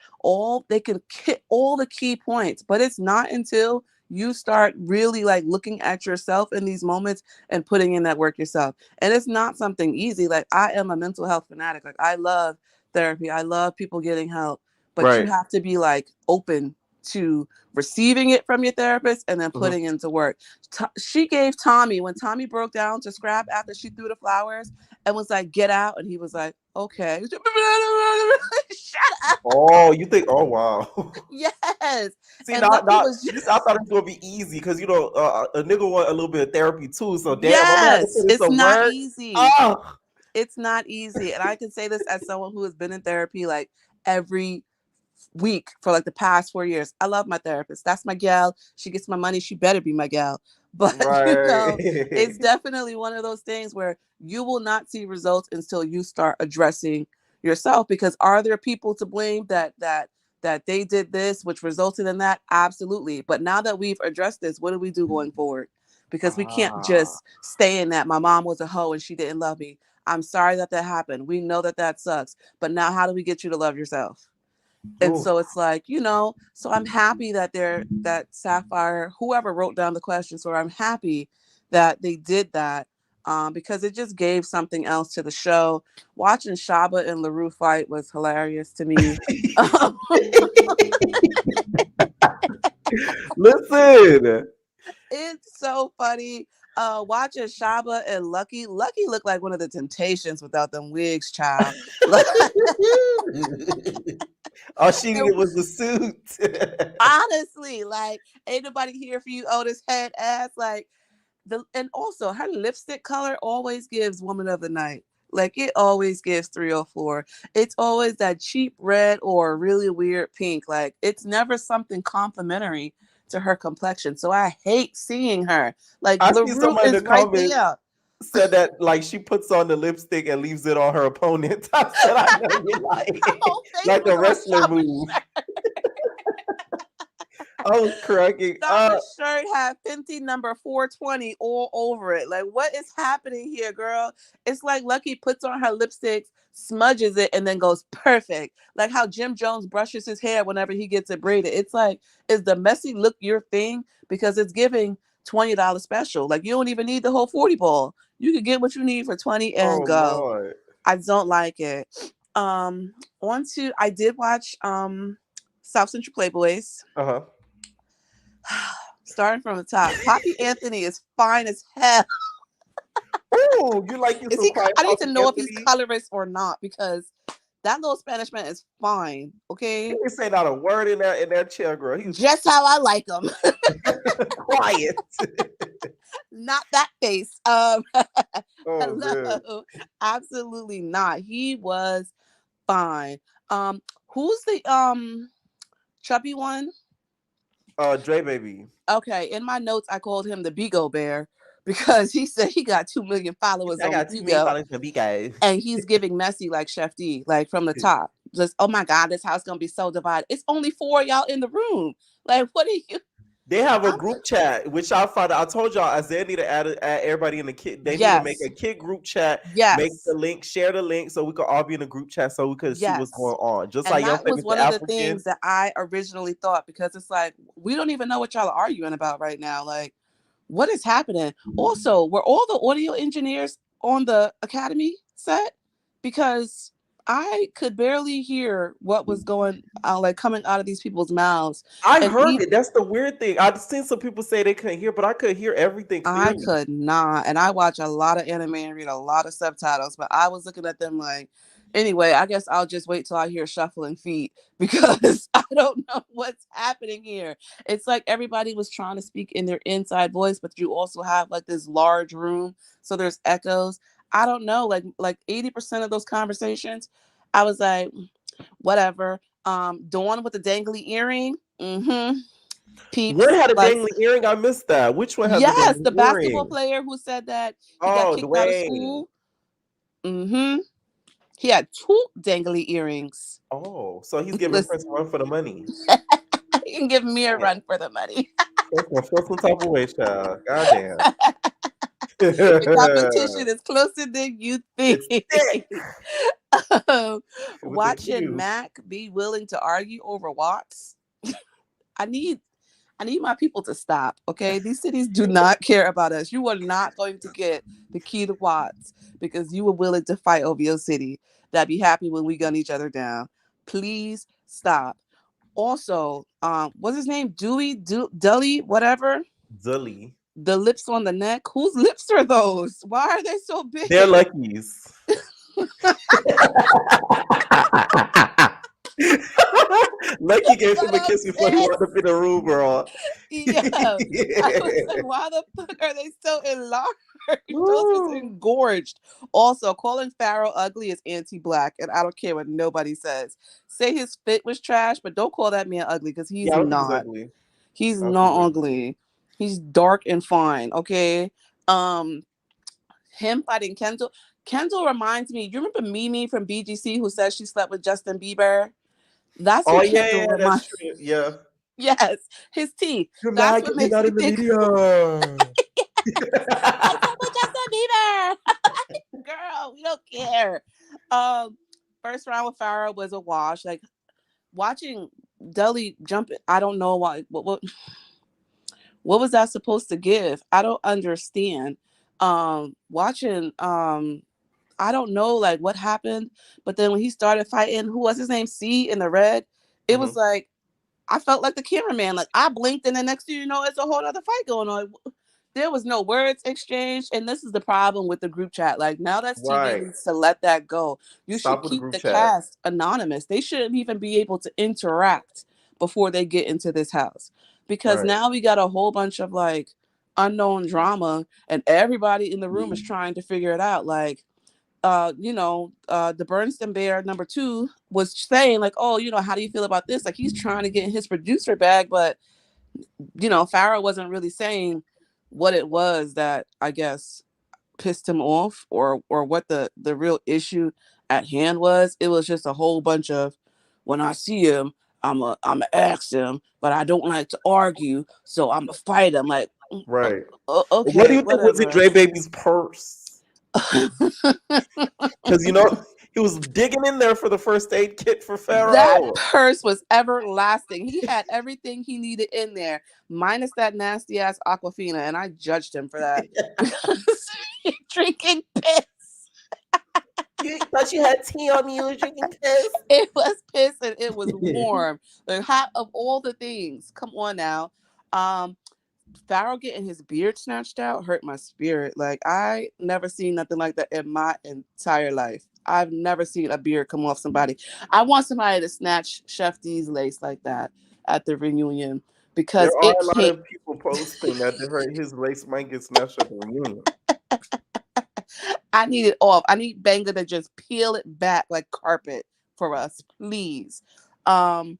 they can hit all the key points, but it's not until you start really like looking at yourself in these moments and putting in that work yourself. And it's not something easy. Like I am a mental health fanatic. Like I love therapy. I love people getting help, but you have to be like open to receiving it from your therapist and then putting into work. She gave Tommy, when Tommy broke down to scrap after she threw the flowers and was like, get out. And he was like, okay. Shut up. Oh, you think? Oh, wow. Yes. See, and Lucky was just, I thought it was gonna be easy because a nigga want a little bit of therapy too. So damn, I'm gonna have to yes, put in it's some not work. easy. Oh. It's not easy. And I can say this as someone who has been in therapy like every week for like the past 4 years. I love my therapist. That's my gal. She gets my money. She better be my gal. But it's definitely one of those things where you will not see results until you start addressing yourself. Because are there people to blame that they did this, which resulted in that? Absolutely. But now that we've addressed this, what do we do going forward? Because we can't just stay in that my mom was a hoe and she didn't love me. I'm sorry that happened. We know that sucks. But now how do we get you to love yourself? And Ooh. so it's like, so I'm happy that Sapphire, whoever wrote down the question, so I'm happy that they did that, because it just gave something else to the show. Watching Shaba and LaRue fight was hilarious to me. Listen. It's so funny. Watching Shaba and Lucky. Lucky looked like one of the Temptations without them wigs, child. All she needed was the suit. Honestly, like, ain't nobody here for you, Otis head ass. Like, and also her lipstick color always gives woman of the night. Like, it always gives 304. It's always that cheap red or really weird pink. Like, it's never something complimentary to her complexion. So I hate seeing her. Like, I see LaRue somebody in is the right comments there. said that like she puts on the lipstick and leaves it on her opponent. I said, I know you like a wrestler move. I was cracking up. Shaba's shirt had Fenty number 420 all over it. Like, what is happening here, girl? It's like Lucky puts on her lipstick, smudges it, and then goes perfect. Like how Jim Jones brushes his hair whenever he gets it braided. It's like, is the messy look your thing? Because it's giving $20 special. Like, you don't even need the whole 40 ball. You can get what you need for 20 and Oh go. Lord. I don't like it. I did watch South Central Playboys. Uh-huh. Starting from the top, Poppy Anthony is fine as hell. Oh, you like you some quiet I need to Poppy know if Anthony? he's colorist or not, because that little Spanish man is fine. Okay, He didn't say not a word in that chair, girl. He's just how I like him. quiet. Not that face. Oh Hello, man. absolutely not. He was fine. Who's the chubby one? Dre baby. Okay, in my notes, I called him the Bigo Bear because he said he got 2 million followers I on got 2 million Bigo, for big guys. and he's giving messy like Chef D, like from the top. Just, oh my God, this house gonna be so divided. It's only 4 of y'all in the room. Like, what are you? They have a group chat, which I found out. I told y'all Isaiah need to add everybody in the kid. They need to make a kid group chat. Yes. Make the link, share the link, so we could all be in a group chat, so we could see what's going on. Just And like that was one of the African. things that I originally thought, because it's like, we don't even know what y'all are arguing about right now. Like, what is happening? Also, were all the audio engineers on the Academy set? Because I could barely hear what was going like coming out of these people's mouths. I heard it. That's the weird thing. I've seen some people say they couldn't hear, but I could hear everything clearly. I could not. And I watch a lot of anime and read a lot of subtitles, but I was looking at them like, anyway, I guess I'll just wait till I hear shuffling feet, because I don't know what's happening here. It's like everybody was trying to speak in their inside voice, but you also have like this large room, so there's echoes. I don't know, like 80% of those conversations, I was like, whatever. Dawn with the dangly earring. Mm-hmm. Peeps. What had a dangly earring? I missed that. Which one has a dangly Yes, the basketball earring? player who said that he got kicked out of school. Mm-hmm. He had 2 dangly earrings. Oh, so he's giving Prince a run for the money. He can give me a run for the money. That's some type of way, child. Goddamn. The competition is closer than you think. Watching Mac be willing to argue over Watts. I need my people to stop. Okay, these cities do not care about us. You are not going to get the key to Watts because you were willing to fight over your city. That be happy when we gun each other down. Please stop. Also, what's his name? Dully, whatever. Dully. The lips on the neck. Whose lips are those? Why are they so big? They're Lucky's. Lucky gave him a kiss before he walked up in the room, girl. Yeah. I was like, why the fuck are they so enlarged? Those was engorged. Also, calling Pharaoh ugly is anti-black, and I don't care what nobody says. Say his fit was trash, but don't call that man ugly, because he's not. Ugly. He's not ugly. He's dark and fine. Okay. Him fighting Kendall. Kendall reminds me. You remember Mimi from BGC who says she slept with Justin Bieber? That's what Kendall reminds. That's true. Yeah. Yes, his teeth. You're That's mad what because makes you're not me in the think. media. I slept with Justin Bieber. Girl, we don't care. First round with Pharaoh was a wash. Like, watching Deli jump. I don't know why. What was that supposed to give? I don't understand. Watching. I don't know like what happened, but then when he started fighting, who was his name? C in the red. It was like I felt like the cameraman. Like I blinked, and the next thing you know, it's a whole other fight going on. There was no words exchanged, and this is the problem with the group chat. Like now that TV needs to let that go. You Stop should with the keep group the chat. cast anonymous. They shouldn't even be able to interact before they get into this house, because Right. now we got a whole bunch of like unknown drama, and everybody in the room is trying to figure it out. Like, the Bernstein Bear #2 was saying like, oh, how do you feel about this? Like he's trying to get in his producer bag, but Pharaoh wasn't really saying what it was that I guess pissed him off or what the real issue at hand was. It was just a whole bunch of, when I see him, I'm a ask him, but I don't like to argue, so I'm a fight him. Like, Right. Okay, What do you think was in whatever. Dre Baby's purse? Because he was digging in there for the first aid kit for Pharaoh. That purse was everlasting. He had everything he needed in there, minus that nasty ass Aquafina, and I judged him for that. Drinking piss. You thought you had tea on you was drinking piss? It was piss and it was warm. Like, hot of all the things. Come on now. Pharaoh getting his beard snatched out hurt my spirit. Like, I never seen nothing like that in my entire life. I've never seen a beard come off somebody. I want somebody to snatch Chef D's lace like that at the reunion, because there are a lot of people posting that his lace might get snatched at the reunion. I need it off. I need Banger to just peel it back like carpet for us, please. Deli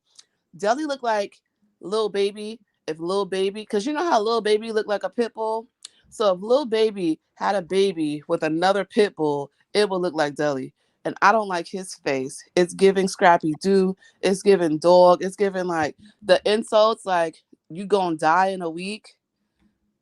looked like Lil Baby. If Lil Baby, because you know how Lil Baby looked like a pit bull? So if Lil Baby had a baby with another pit bull, it would look like Deli. And I don't like his face. It's giving Scrappy Doo. It's giving dog. It's giving like the insults like you gonna die in a week.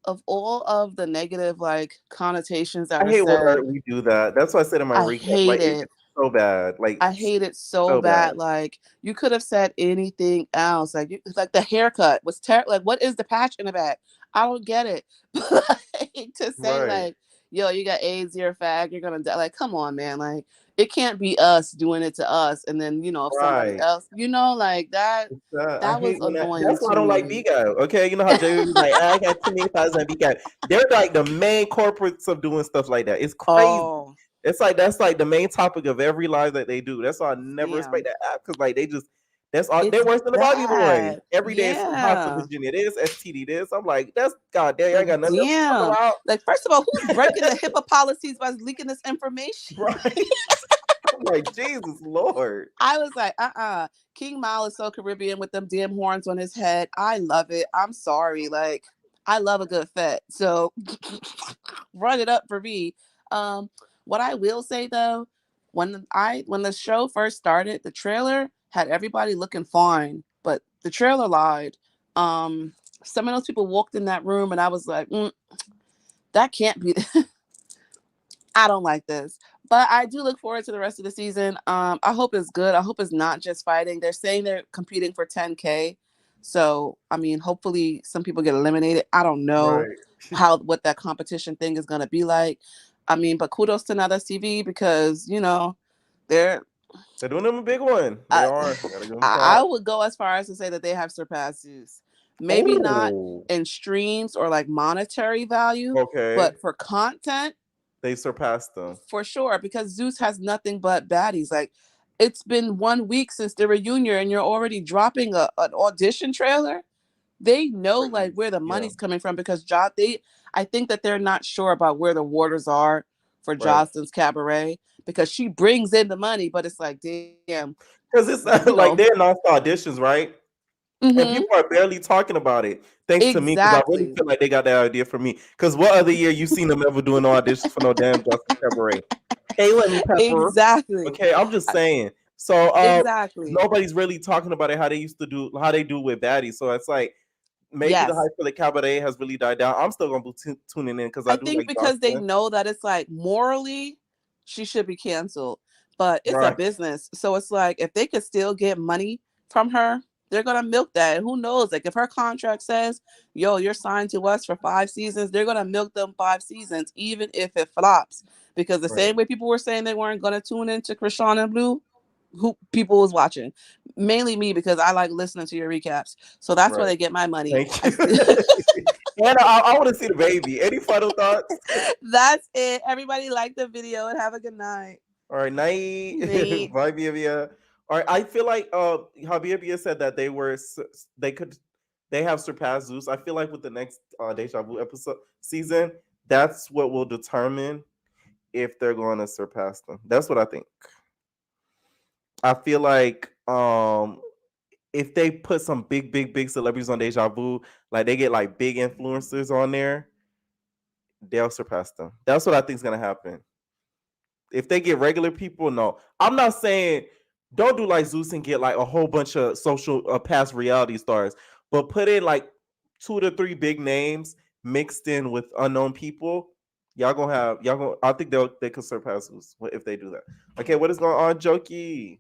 Of all of the negative like connotations that I were hate said, when we do that. That's why I said in my I recap, hate like it. it's so bad. Like I hate it so bad. Like you could have said anything else. Like like the haircut was terrible. Like what is the patch in the back? I don't get it. To say like, yo, you got AIDS, you're a fag, you're gonna die. Like, come on, man. Like it can't be us doing it to us, and then if somebody else, like that. I Was hate when annoying. that's why I don't like Me. Bigo. Okay, you know how Jay was like, I got too many files on Bigo. They're like the main corporates of doing stuff like that. It's crazy. Oh. It's like that's like the main topic of every live that they do. That's why I never respect that app, because like that's all they're worse than the Bobby Boy. Every day it's hot for Virginia. This STD this. I'm like, that's goddamn. I ain't got nothing else to talk about. Like, first of all, who's breaking the HIPAA policies by leaking this information? Right. I'm like, Jesus Lord. I was like, King Mile is so Caribbean with them damn horns on his head. I love it. I'm sorry. Like, I love a good fet. So run it up for me. What I will say though, when the show first started, the trailer had everybody looking fine, but the trailer lied. Some of those people walked in that room and I was like, that can't be. I don't like this. But I do look forward to the rest of the season. I hope it's good. I hope it's not just fighting. They're saying they're competing for 10K. So, I mean, hopefully some people get eliminated. I don't know what that competition thing is going to be like. I mean, but kudos to Another TV because, they're doing them a big one. They are. I would go as far as to say that they have surpassed Zeus. Maybe not in streams or like monetary value, but for content, they surpassed them for sure, because Zeus has nothing but baddies. Like, it's been 1 week since the reunion and you're already dropping an audition trailer. They know like where the money's coming from, because I think that they're not sure about where the waters are for Jocelyn's cabaret, because she brings in the money, but it's like, damn, because it's like they're announced auditions, right? And people are barely talking about it, thanks to me, because I really feel like they got that idea from me. Because what other year you seen them ever doing no auditions for no damn Justin Cabaret? Hey, let me pepper. Exactly. Okay, I'm just saying. So nobody's really talking about it how they do with Baddies. So it's like maybe the hype for the Cabaret has really died down. I'm still gonna be tuning in because I do think because they know that it's like morally she should be canceled, but it's a business. So it's like if they could still get money from her, they're gonna milk that. Who knows? Like if her contract says, "Yo, you're signed to us for 5 seasons," they're gonna milk them 5 seasons, even if it flops. Because the same way people were saying they weren't gonna tune into Krishan and Blue, who people was watching, mainly me because I like listening to your recaps. So that's where they get my money. Thank you. And I want to see the baby. Any final thoughts? That's it. Everybody like the video and have a good night. All right, night. Night. Bye, Bia. All right, I feel like how Bia said that they have surpassed Zeus. I feel like with the next Deja Vu episode season, that's what will determine if they're going to surpass them. That's what I think. I feel like if they put some big celebrities on Deja Vu, like they get like big influencers on there, they'll surpass them. That's what I think is gonna happen. If they get regular people, no. I'm not saying don't do like Zeus and get like a whole bunch of social past reality stars, but put in like 2 to 3 big names mixed in with unknown people. I think they could surpass Zeus if they do that. Okay, what is going on, Jokey?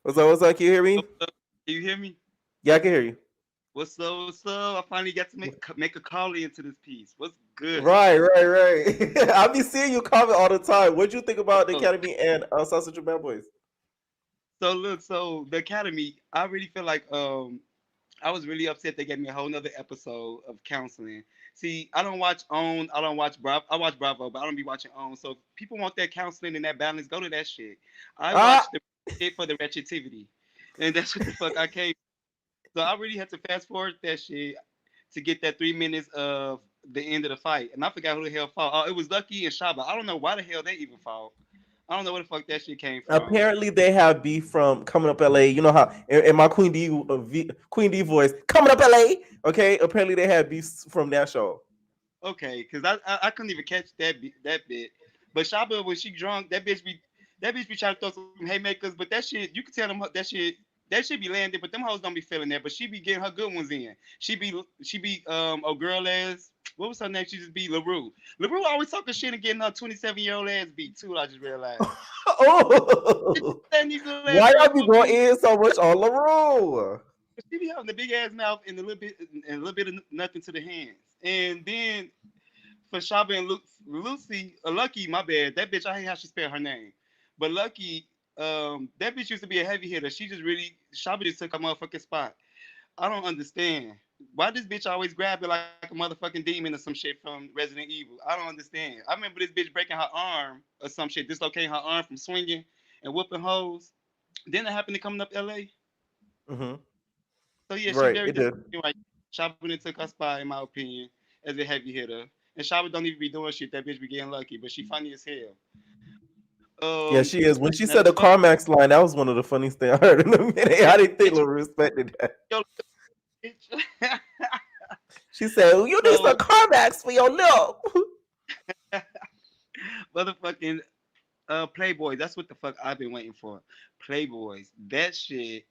What's up? Can you hear me? Can you hear me? Yeah, I can hear you. What's up? I finally got to make a call into this piece. What's good? Right. I be seeing you comment all the time. What'd you think about the Academy and South Central Bad Boys? So look, the Academy, I really feel like I was really upset they gave me a whole nother episode of counseling. See, I don't watch OWN, I don't watch Bravo. I watch Bravo, but I don't be watching OWN. So if people want that counseling and that balance, go to that shit. I watch the shit for the wretchedity. And that's what the fuck I came. So I really had to fast forward that shit to get that 3 minutes of the end of the fight. And I forgot who the hell fought. Oh, it was Lucky and Shaba. I don't know why the hell they even fought. I don't know where the fuck that shit came from. Apparently, they have beef from Coming Up LA. You know how in my Queen D voice, Coming Up LA. Okay, apparently they had beef from that show. Okay, because I couldn't even catch that bit. But Shaba, when she drunk, that bitch be trying to throw some haymakers. But that shit, you can tell them that shit be landing. But them hoes don't be feeling that. But she be getting her good ones in. She be a girl ass. What was her name? She just be LaRue. LaRue always talking shit and getting her 27-year-old ass beat too. I just realized. Oh, why y'all be going in so much on LaRue? She be having the big ass mouth and a little bit of nothing to the hands. And then for Shaba and Lucky, my bad. That bitch, I hate how she spelled her name. But Lucky, that bitch used to be a heavy hitter. Shaba just took her motherfucking spot. I don't understand. Why this bitch always grab it like a motherfucking demon or some shit from Resident Evil? I don't understand. I remember this bitch breaking her arm or some shit, dislocating her arm from swinging and whooping hoes. Then it happened to coming up LA. Mm-hmm. So yeah, right, she very right. Shaba took her spot, in my opinion, as a heavy hitter. And Shaba don't even be doing shit. That bitch be getting lucky, but she funny as hell. Yeah, she is. When she said the CarMax line, that was one of the funniest things I heard in a minute. I didn't think LaRue respected that. She said, "You need some CarMax for your milk." Motherfucking Playboys. That's what the fuck I've been waiting for. Playboys. That shit.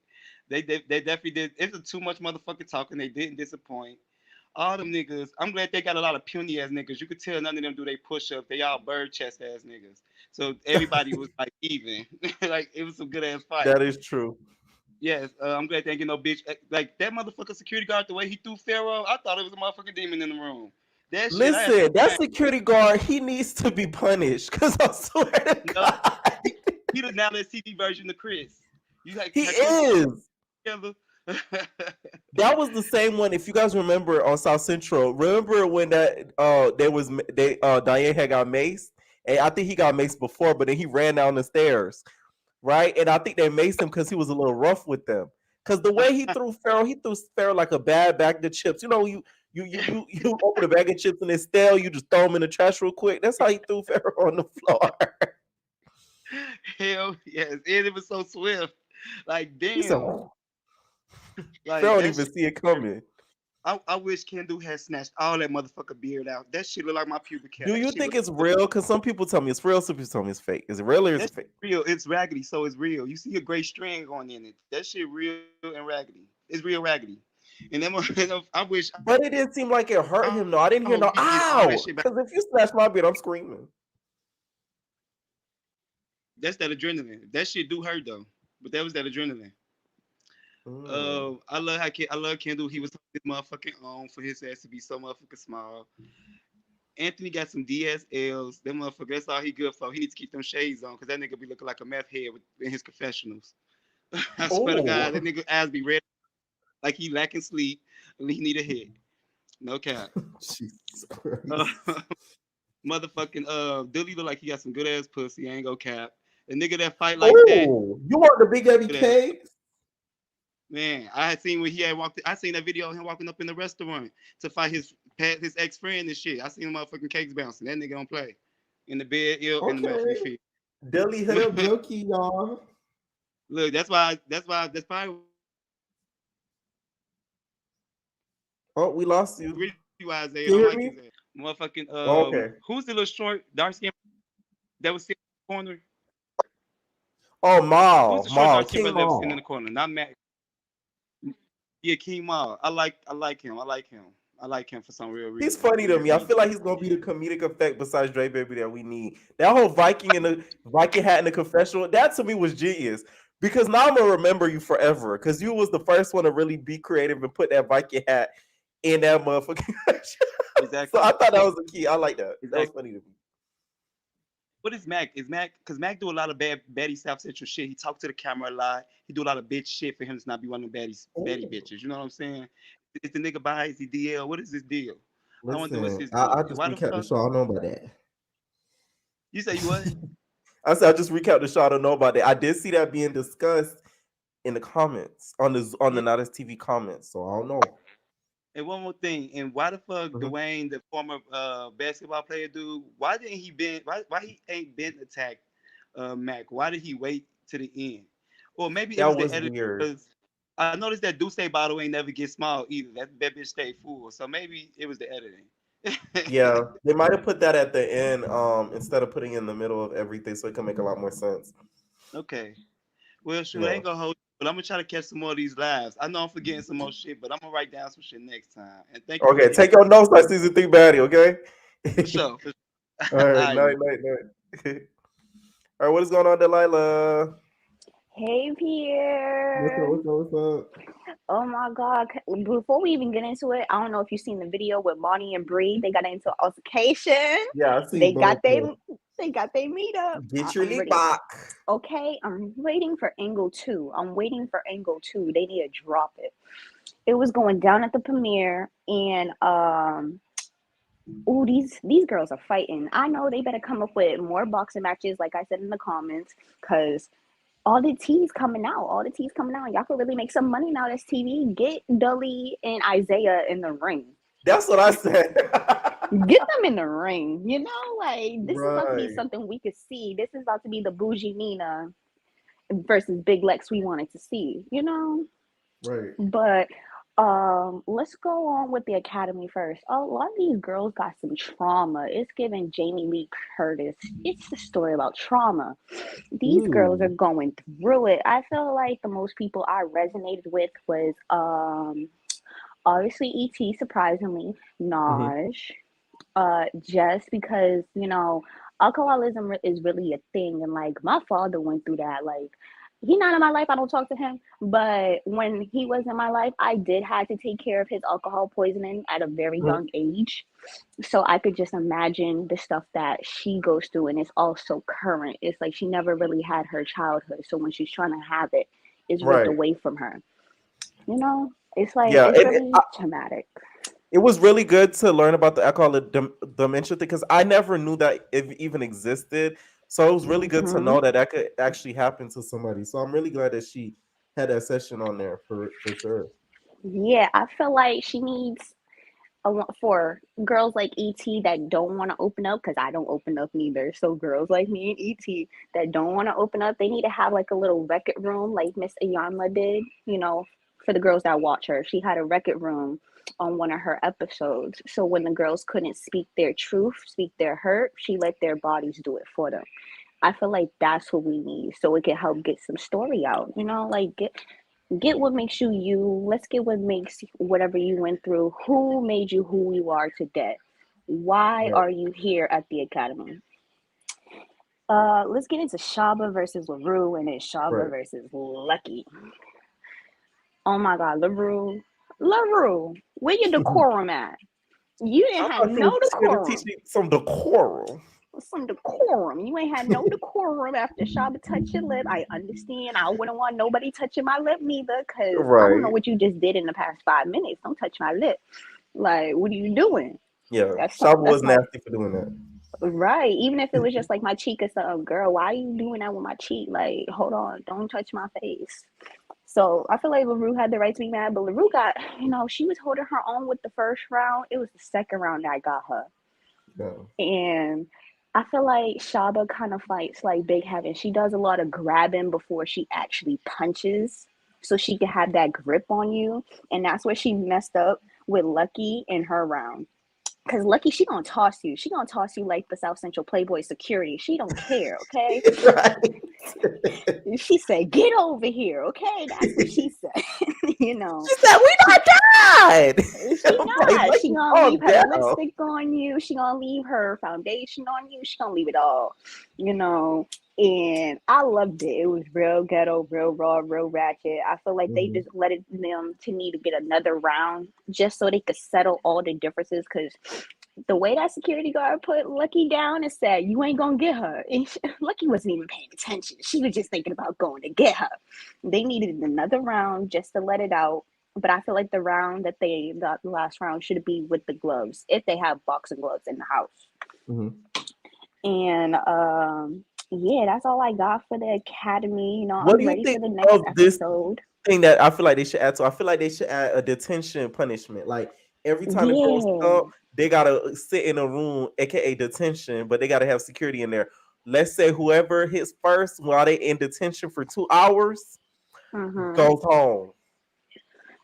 They definitely did. It's too much motherfucking talking. They didn't disappoint. All them niggas. I'm glad they got a lot of puny ass niggas. You could tell none of them do they push up. They all bird chest ass niggas. So everybody was like even. Like it was some good ass fight. That is true. Yes, I'm glad they ain't get no bitch. Like that motherfucker security guard, the way he threw Pharaoh, I thought it was a motherfucking demon in the room. Listen, that security guard, he needs to be punished. Because I swear to God. He the now that CD version of Chris. He is. That was the same one. If you guys remember on South Central, remember when that Diane had got maced, and I think he got maced before, but then he ran down the stairs, right? And I think they maced him because he was a little rough with them. Because the way he threw Pharaoh like a bad bag of chips. You know, you open a bag of chips and it's stale. You just throw them in the trash real quick. That's how he threw Pharaoh on the floor. Hell yes, and it was so swift. Like damn. Like, Pharaoh didn't even see it coming. I wish Kendall had snatched all that motherfucker beard out. That shit look like my pubic hair. Do you think it's real? Because some people tell me it's real, some people tell me it's fake. Is it real or is it fake? Real. It's raggedy, so it's real. You see a gray string going in it. That shit real and raggedy. It's real raggedy. And then I wish. But it didn't seem like it hurt him though. I didn't hear no ow. Because if you snatch my beard, I'm screaming. That's that adrenaline. That shit do hurt though. But that was that adrenaline. I love I love Kendall. He was his motherfucking own for his ass to be so motherfucking small. Anthony got some DSLs. That motherfucker, that's all he good for. He needs to keep them shades on because that nigga be looking like a meth head in his confessionals. I swear to God, that Oh, nigga eyes be red like he lacking sleep and he need a hit. No cap. Jesus Uh, Christ. motherfucking Dilly look like he got some good ass pussy. I ain't go cap. A nigga that fight like that, Oh, you want the big heavy good ass. cake? Man, I had seen when he had walked. I seen that video of him walking up in the restaurant to fight his ex friend and shit. I seen motherfucking cakes bouncing. That nigga don't play in the bed, ill in the mouth of Okay. the feet. Deli Hill Brookie, y'all. Look, that's probably Oh, we lost you. really why Isaiah Can you don't hear like his me? ass. Motherfucking Okay. who's the little short dark skin that was sitting in the corner? Oh, Who's the Mal. short Mal. dark skin King brother that was sitting in the Mal. corner? Not Matt. Yeah, King Mal. I like him. I like him. I like him for some real He's reason. funny to Weird me. I feel reason. like he's gonna be the comedic effect besides Dre Baby that we need. That whole Viking hat in the confessional, that to me was genius. Because now I'm gonna remember you forever. Because you was the first one to really be creative and put that Viking hat in that motherfucking So Exactly. I thought that was the key. I like that. That was Exactly. funny to me. What is Mac? Is Mac because Mac do a lot of baddie South Central shit. He talk to the camera a lot. He do a lot of bitch shit for him to not be one of them baddie Oh. bitches. You know what I'm saying? Is the nigga by? Is he DL? What is his deal? I wonder what's Listen, his I deal. just Why the recapped the fuck? show. I don't know about that. You say you what? I said I just recapped the show. I don't know about that. I did see that being discussed in the comments on the Yeah. Not As TV comments. So I don't know. And one more thing. And why the fuck Mhm. Dwayne, the former basketball player dude, why didn't he been why he ain't been attacked Mac? Why did he wait to the end? Or maybe it was That the was editor weird. because I noticed that Douce bottle ain't never get small either. That bitch stayed full. So maybe it was the editing. Yeah, they might have put that at the end, instead of putting it in the middle of everything, so it can make a lot more sense. Okay. Well, shoot, I Yeah. ain't gonna hold you, but I'm gonna try to catch some more of these lives. I know I'm forgetting some more shit, but I'm gonna write down some shit next time. And thank you for Okay, the take invite. your notes like season 3 baddie. Okay. For sure. For All sure. All right. right, man. Night. All right. What is going on, Delilah? Hey Pierre. What's up? Oh my God. Before we even get into it, I don't know if you've seen the video with Monty and Bri. They got into altercation. Yeah, I see They got both. Yeah. they got their meetup. Get your I'm lip ready. back. Okay, I'm waiting for angle 2. I'm waiting for angle 2. They need to drop it. It was going down at the premiere and oh, these girls are fighting. I know they better come up with more boxing matches, like I said in the comments, because all the teas coming out. All the teas coming out. Y'all could really make some money now. That's TV. Get Dully and Isaiah in the ring. That's what I said. Get them in the ring. You know, like this is about to be Right. something we could see. This is about to be the bougie Nina versus Big Lex we wanted to see. You know, Right. but let's go on with the academy first. A lot of these girls got some trauma. It's giving Jamie Lee Curtis. It's the story about trauma. These girls are Ooh. going through it. I feel like the most people I resonated with was obviously ET, surprisingly, Hmm. Naj, Jess, because alcoholism is really a thing, and like my father went through that. Like he's not in my life, I don't talk to him, but when he was in my life, I did have to take care of his alcohol poisoning at a very young age. So I could just imagine the stuff that she goes through, and it's also current. It's like she never really had her childhood, so when she's trying to have it, it's ripped Right. away from her. You know, it's like Yeah. it's really traumatic. It was really good to learn about the alcoholic dementia thing because I never knew that it even existed. So it was really good to Hmm. know that that could actually happen to somebody. So I'm really glad that she had that session on there for sure. Yeah, I feel like she needs for girls like ET that don't want to open up, because I don't open up neither. So girls like me and ET that don't want to open up, they need to have like a little record room like Miss Ayanla did. For the girls that watch her, she had a record room on one of her episodes. So when the girls couldn't speak their truth, speak their hurt, she let their bodies do it for them. I feel like that's what we need, so it can help get some story out. Like get what makes you you. Let's get what makes whatever you went through. Who made you who you are today? Why Right. are you here at the academy? Let's get into Shaba versus LaRue and then Shaba Right. versus Lucky. Oh my God, LaRue, where your decorum at? You I didn't have thought she no was here to teach decorum. me some decorum. Some decorum. You ain't had no decorum after Shaba touched your lip. I understand. I wouldn't want nobody touching my lip neither, because I don't know Right. what you just did in the past 5 minutes. Don't touch my lip. Like, what are you doing? Yeah. That's Shaba that's was not nasty for doing that. right. Even if it was just like my cheek or something, girl, why are you doing that with my cheek? Like, hold on, don't touch my face. So I feel like LaRue had the right to be mad, but LaRue got, she was holding her own with the first round. It was the second round that got her. Yeah. And I feel like Shaba kind of fights like Big Heaven. She does a lot of grabbing before she actually punches, so she can have that grip on you. And that's where she messed up with Lucky in her round. Cause Lucky, she gonna toss you. She gonna toss you like the South Central Playboy security. She don't care, okay? Right. She said, "Get over here," okay? That's what she said. you know, She said, "We not died." she I'm like, not. She Lucky, gonna calm leave her down. lipstick on you. She gonna leave her foundation on you. She gonna leave it all, you know. And I loved it. It was real ghetto, real raw, real ratchet. I feel like they Mhm. just let them to need to get another round just so they could settle all the differences. Because the way that security guard put Lucky down and said, "You ain't gonna get her," and Lucky wasn't even paying attention. She was just thinking about going to get her. They needed another round just to let it out. But I feel like the round that they got, the last round, should be with the gloves if they have boxing gloves in the house. Mhm. And yeah, that's all I got for the Academy. What I'm do you ready for think the next of this episode. thing that I feel like they should add? So I feel like they should add a detention punishment. Like every time the girls Yeah. up, they gotta sit in a room, aka detention, but they gotta have security in there. Let's say whoever hits first while they in detention for 2 hours Mm-hmm. goes home.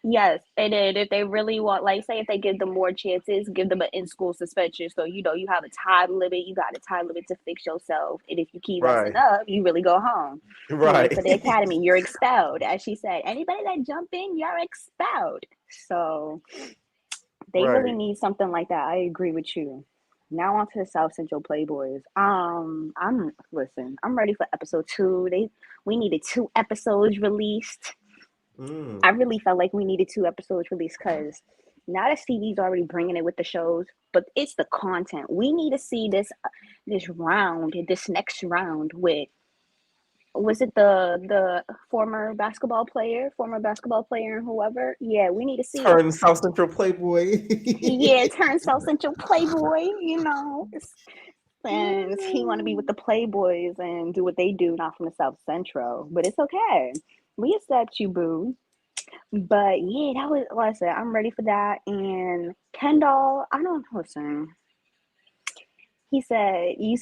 Yes, and then if they really want, like, say if they give them more chances, give them an in-school suspension. So you have a time limit. You got a time limit to fix yourself, and if you keep messing Right. up, you really go home. And Right. for the academy, you're expelled. As she said, anybody that jump in, you're expelled. So they really Right. need something like that. I agree with you. Now on to the South Central Playboys. I'm ready for episode 2. We needed 2 episodes released. I Mm. really felt like we needed 2 episodes released because now that Stevie's already bringing it with the shows, but it's the content. We need to see this next round with, was it the former basketball player and whoever? Yeah, we need to see it. Turn South Central Playboy. Yeah, turn South Central Playboy, and he want to be with the Playboys and do what they do, not from the South Central. But it's okay. We accept you, boo. But yeah, that was, like I said, I'm ready for that. And Kendall, I don't listen. He said, you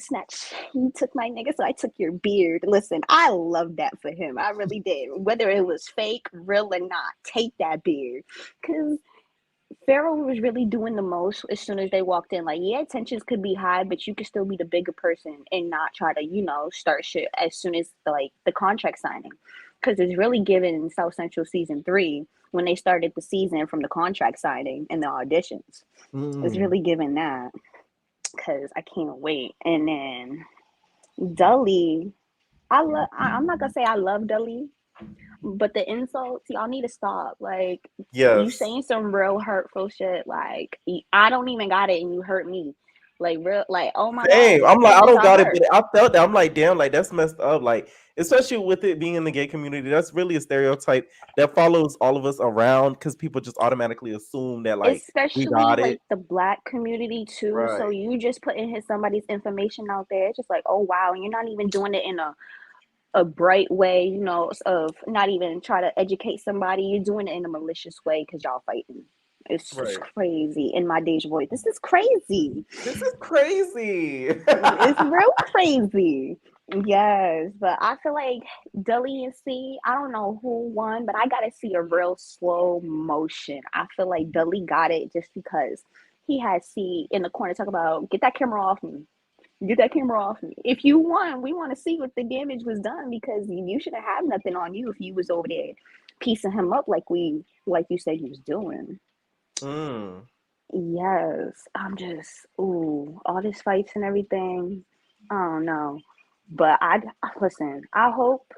took my nigga, so I took your beard. Listen, I love that for him. I really did. Whether it was fake, real or not, take that beard. Because Pharaoh was really doing the most as soon as they walked in. Like, yeah, tensions could be high, but you could still be the bigger person and not try to, start shit as soon as the contract signing. Because it's really given South Central season 3 when they started the season from the contract signing and the auditions. It's Mm. really given that. Because I can't wait. And then Dully, I'm not gonna say I love Dully, but the insults, y'all need to stop. Like, you Yes. saying some real hurtful shit. Like, I don't even got it, and you hurt me. Like, real, like, oh my God, Same. your I'm like, I feelings don't are got it, hurt. but I felt that. I'm like, damn, like that's messed up. Like, especially with it being in the gay community, that's really a stereotype that follows all of us around because people just automatically assume that like we Especially got like it. the Black community too. So Right. you just putting somebody's information out there. It's just like, oh wow, and you're not even doing it in a bright way, of not even try to educate somebody. You're doing it in a malicious way because y'all fighting. It's just Right. crazy. In my Deja voice, this is crazy. This is crazy. It's real crazy. Yes, but I feel like Dully and C, I don't know who won, but I gotta see a real slow motion. I feel like Dully got it just because he had C in the corner talk about, get that camera off me. Get that camera off me. If you won, we want to see what the damage was done, because you shouldn't have nothing on you if you was over there piecing him up like you said you was doing. Mm. Yes, I'm just, all this fights and everything. I don't know. But listen. I hope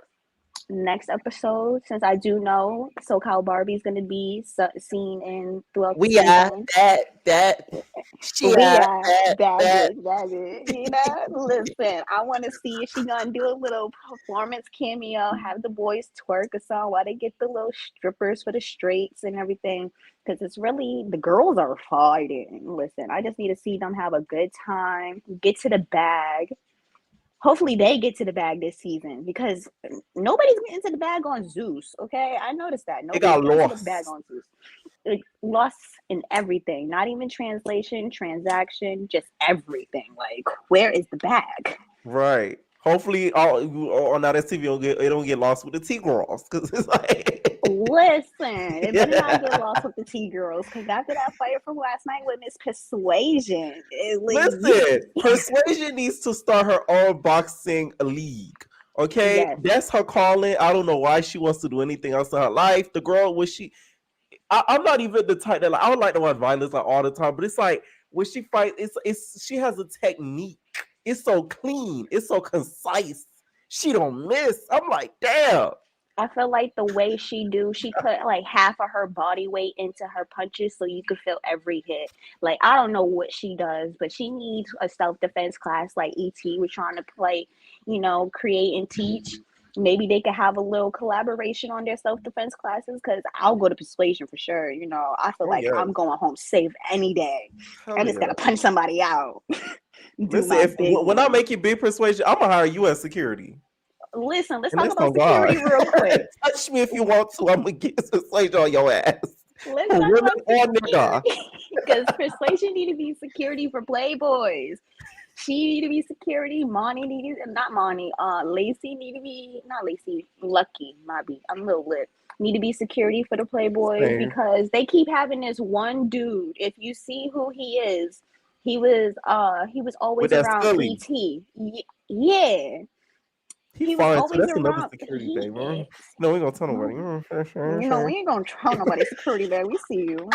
next episode, since I do know SoCal Barbie is going to be seen in throughout the We are season. that she We are are that bitch. You know, listen, I want to see if she gonna do a little performance cameo, have the boys twerk a song while they get the little strippers for the straights and everything. Because it's really the girls are fighting. Listen, I just need to see them have a good time, get to the bag. Hopefully they get to the bag this season because nobody's getting to the bag on Zeus. Okay, I noticed that It nobody's got getting to the bag lost. on Zeus. Lost in everything, not even translation, transaction, just everything. Like, where is the bag? Right. Hopefully, on that TV, it don't get lost with the T girls because it's like. Listen, it better not get lost with the T girls because after that fight from last night with Miss Persuasion, Listen, Persuasion needs to start her own boxing league. Okay, yes, that's her calling. I don't know why she wants to do anything else in her life. The girl, when I'm not even the type that I would like to watch violence like all the time, but it's like when she fights, it's she has a technique. It's so clean. It's so concise. She don't miss. I'm like, damn. I feel like the way she put like half of her body weight into her punches so you could feel every hit. Like, I don't know what she does, but she needs a self-defense class like ET was trying to play, create and teach. Maybe they could have a little collaboration on their self-defense classes because I'll go to Persuasion for sure. I feel Oh like yes. I'm going home safe any day. I Hell just yeah. gotta punch somebody out. Do Listen, my big when I one. make you big Persuasion, I'm gonna hire you as security. Listen, let's And talk that's about on God. security real quick. Touch me if you want to. I'm gonna get Persuasion on your ass. Let's For talk women about or nigga. security because Persuasion need to be security for Playboys. She need to be security. Not Monty. Lacey need to be not Lacey. Lucky, might be. I'm a little lit. Need to be security for the Playboys Same. because they keep having this one dude. If you see who he is, he was With always that around Scully. ET. Yeah, He he was fine too. always That's another around. security He baby. is. No, we gonna tell nobody. We ain't gonna tell nobody security, man. We see you.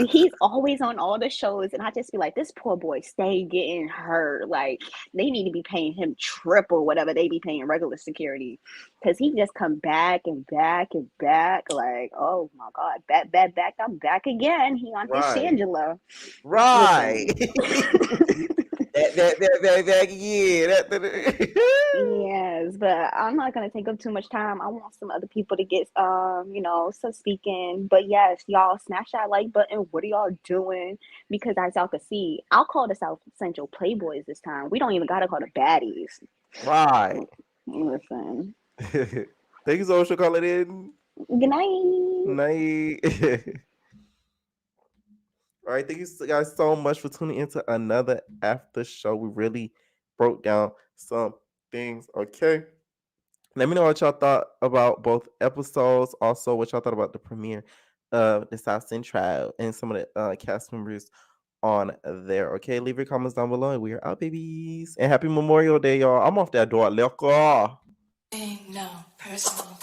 He's always on all the shows, and I just be like, this poor boy stay getting hurt. Like, they need to be paying him triple whatever they be paying regular security, because he just come back and back and back. Like, oh my god, back. I'm back again. He on his Right. Shangela. Right. Listen. that yeah. Yes, but I'm not gonna take up too much time. I want some other people to get some speaking. But yes, y'all smash that like button. What are y'all doing? Because as y'all can see, I'll call the South Central Playboys this time. We don't even gotta call the baddies. Right. Listen. Thank you so much for calling in. Good night. Night. All right, thank you guys so much for tuning into another after show. We really broke down some things. Okay. Let me know what y'all thought about both episodes. Also, what y'all thought about the premiere of the South Central and some of the cast members on there. Okay, leave your comments down below. We are out, babies. And happy Memorial Day, y'all. I'm off that door. Let's go. Ain't no personal.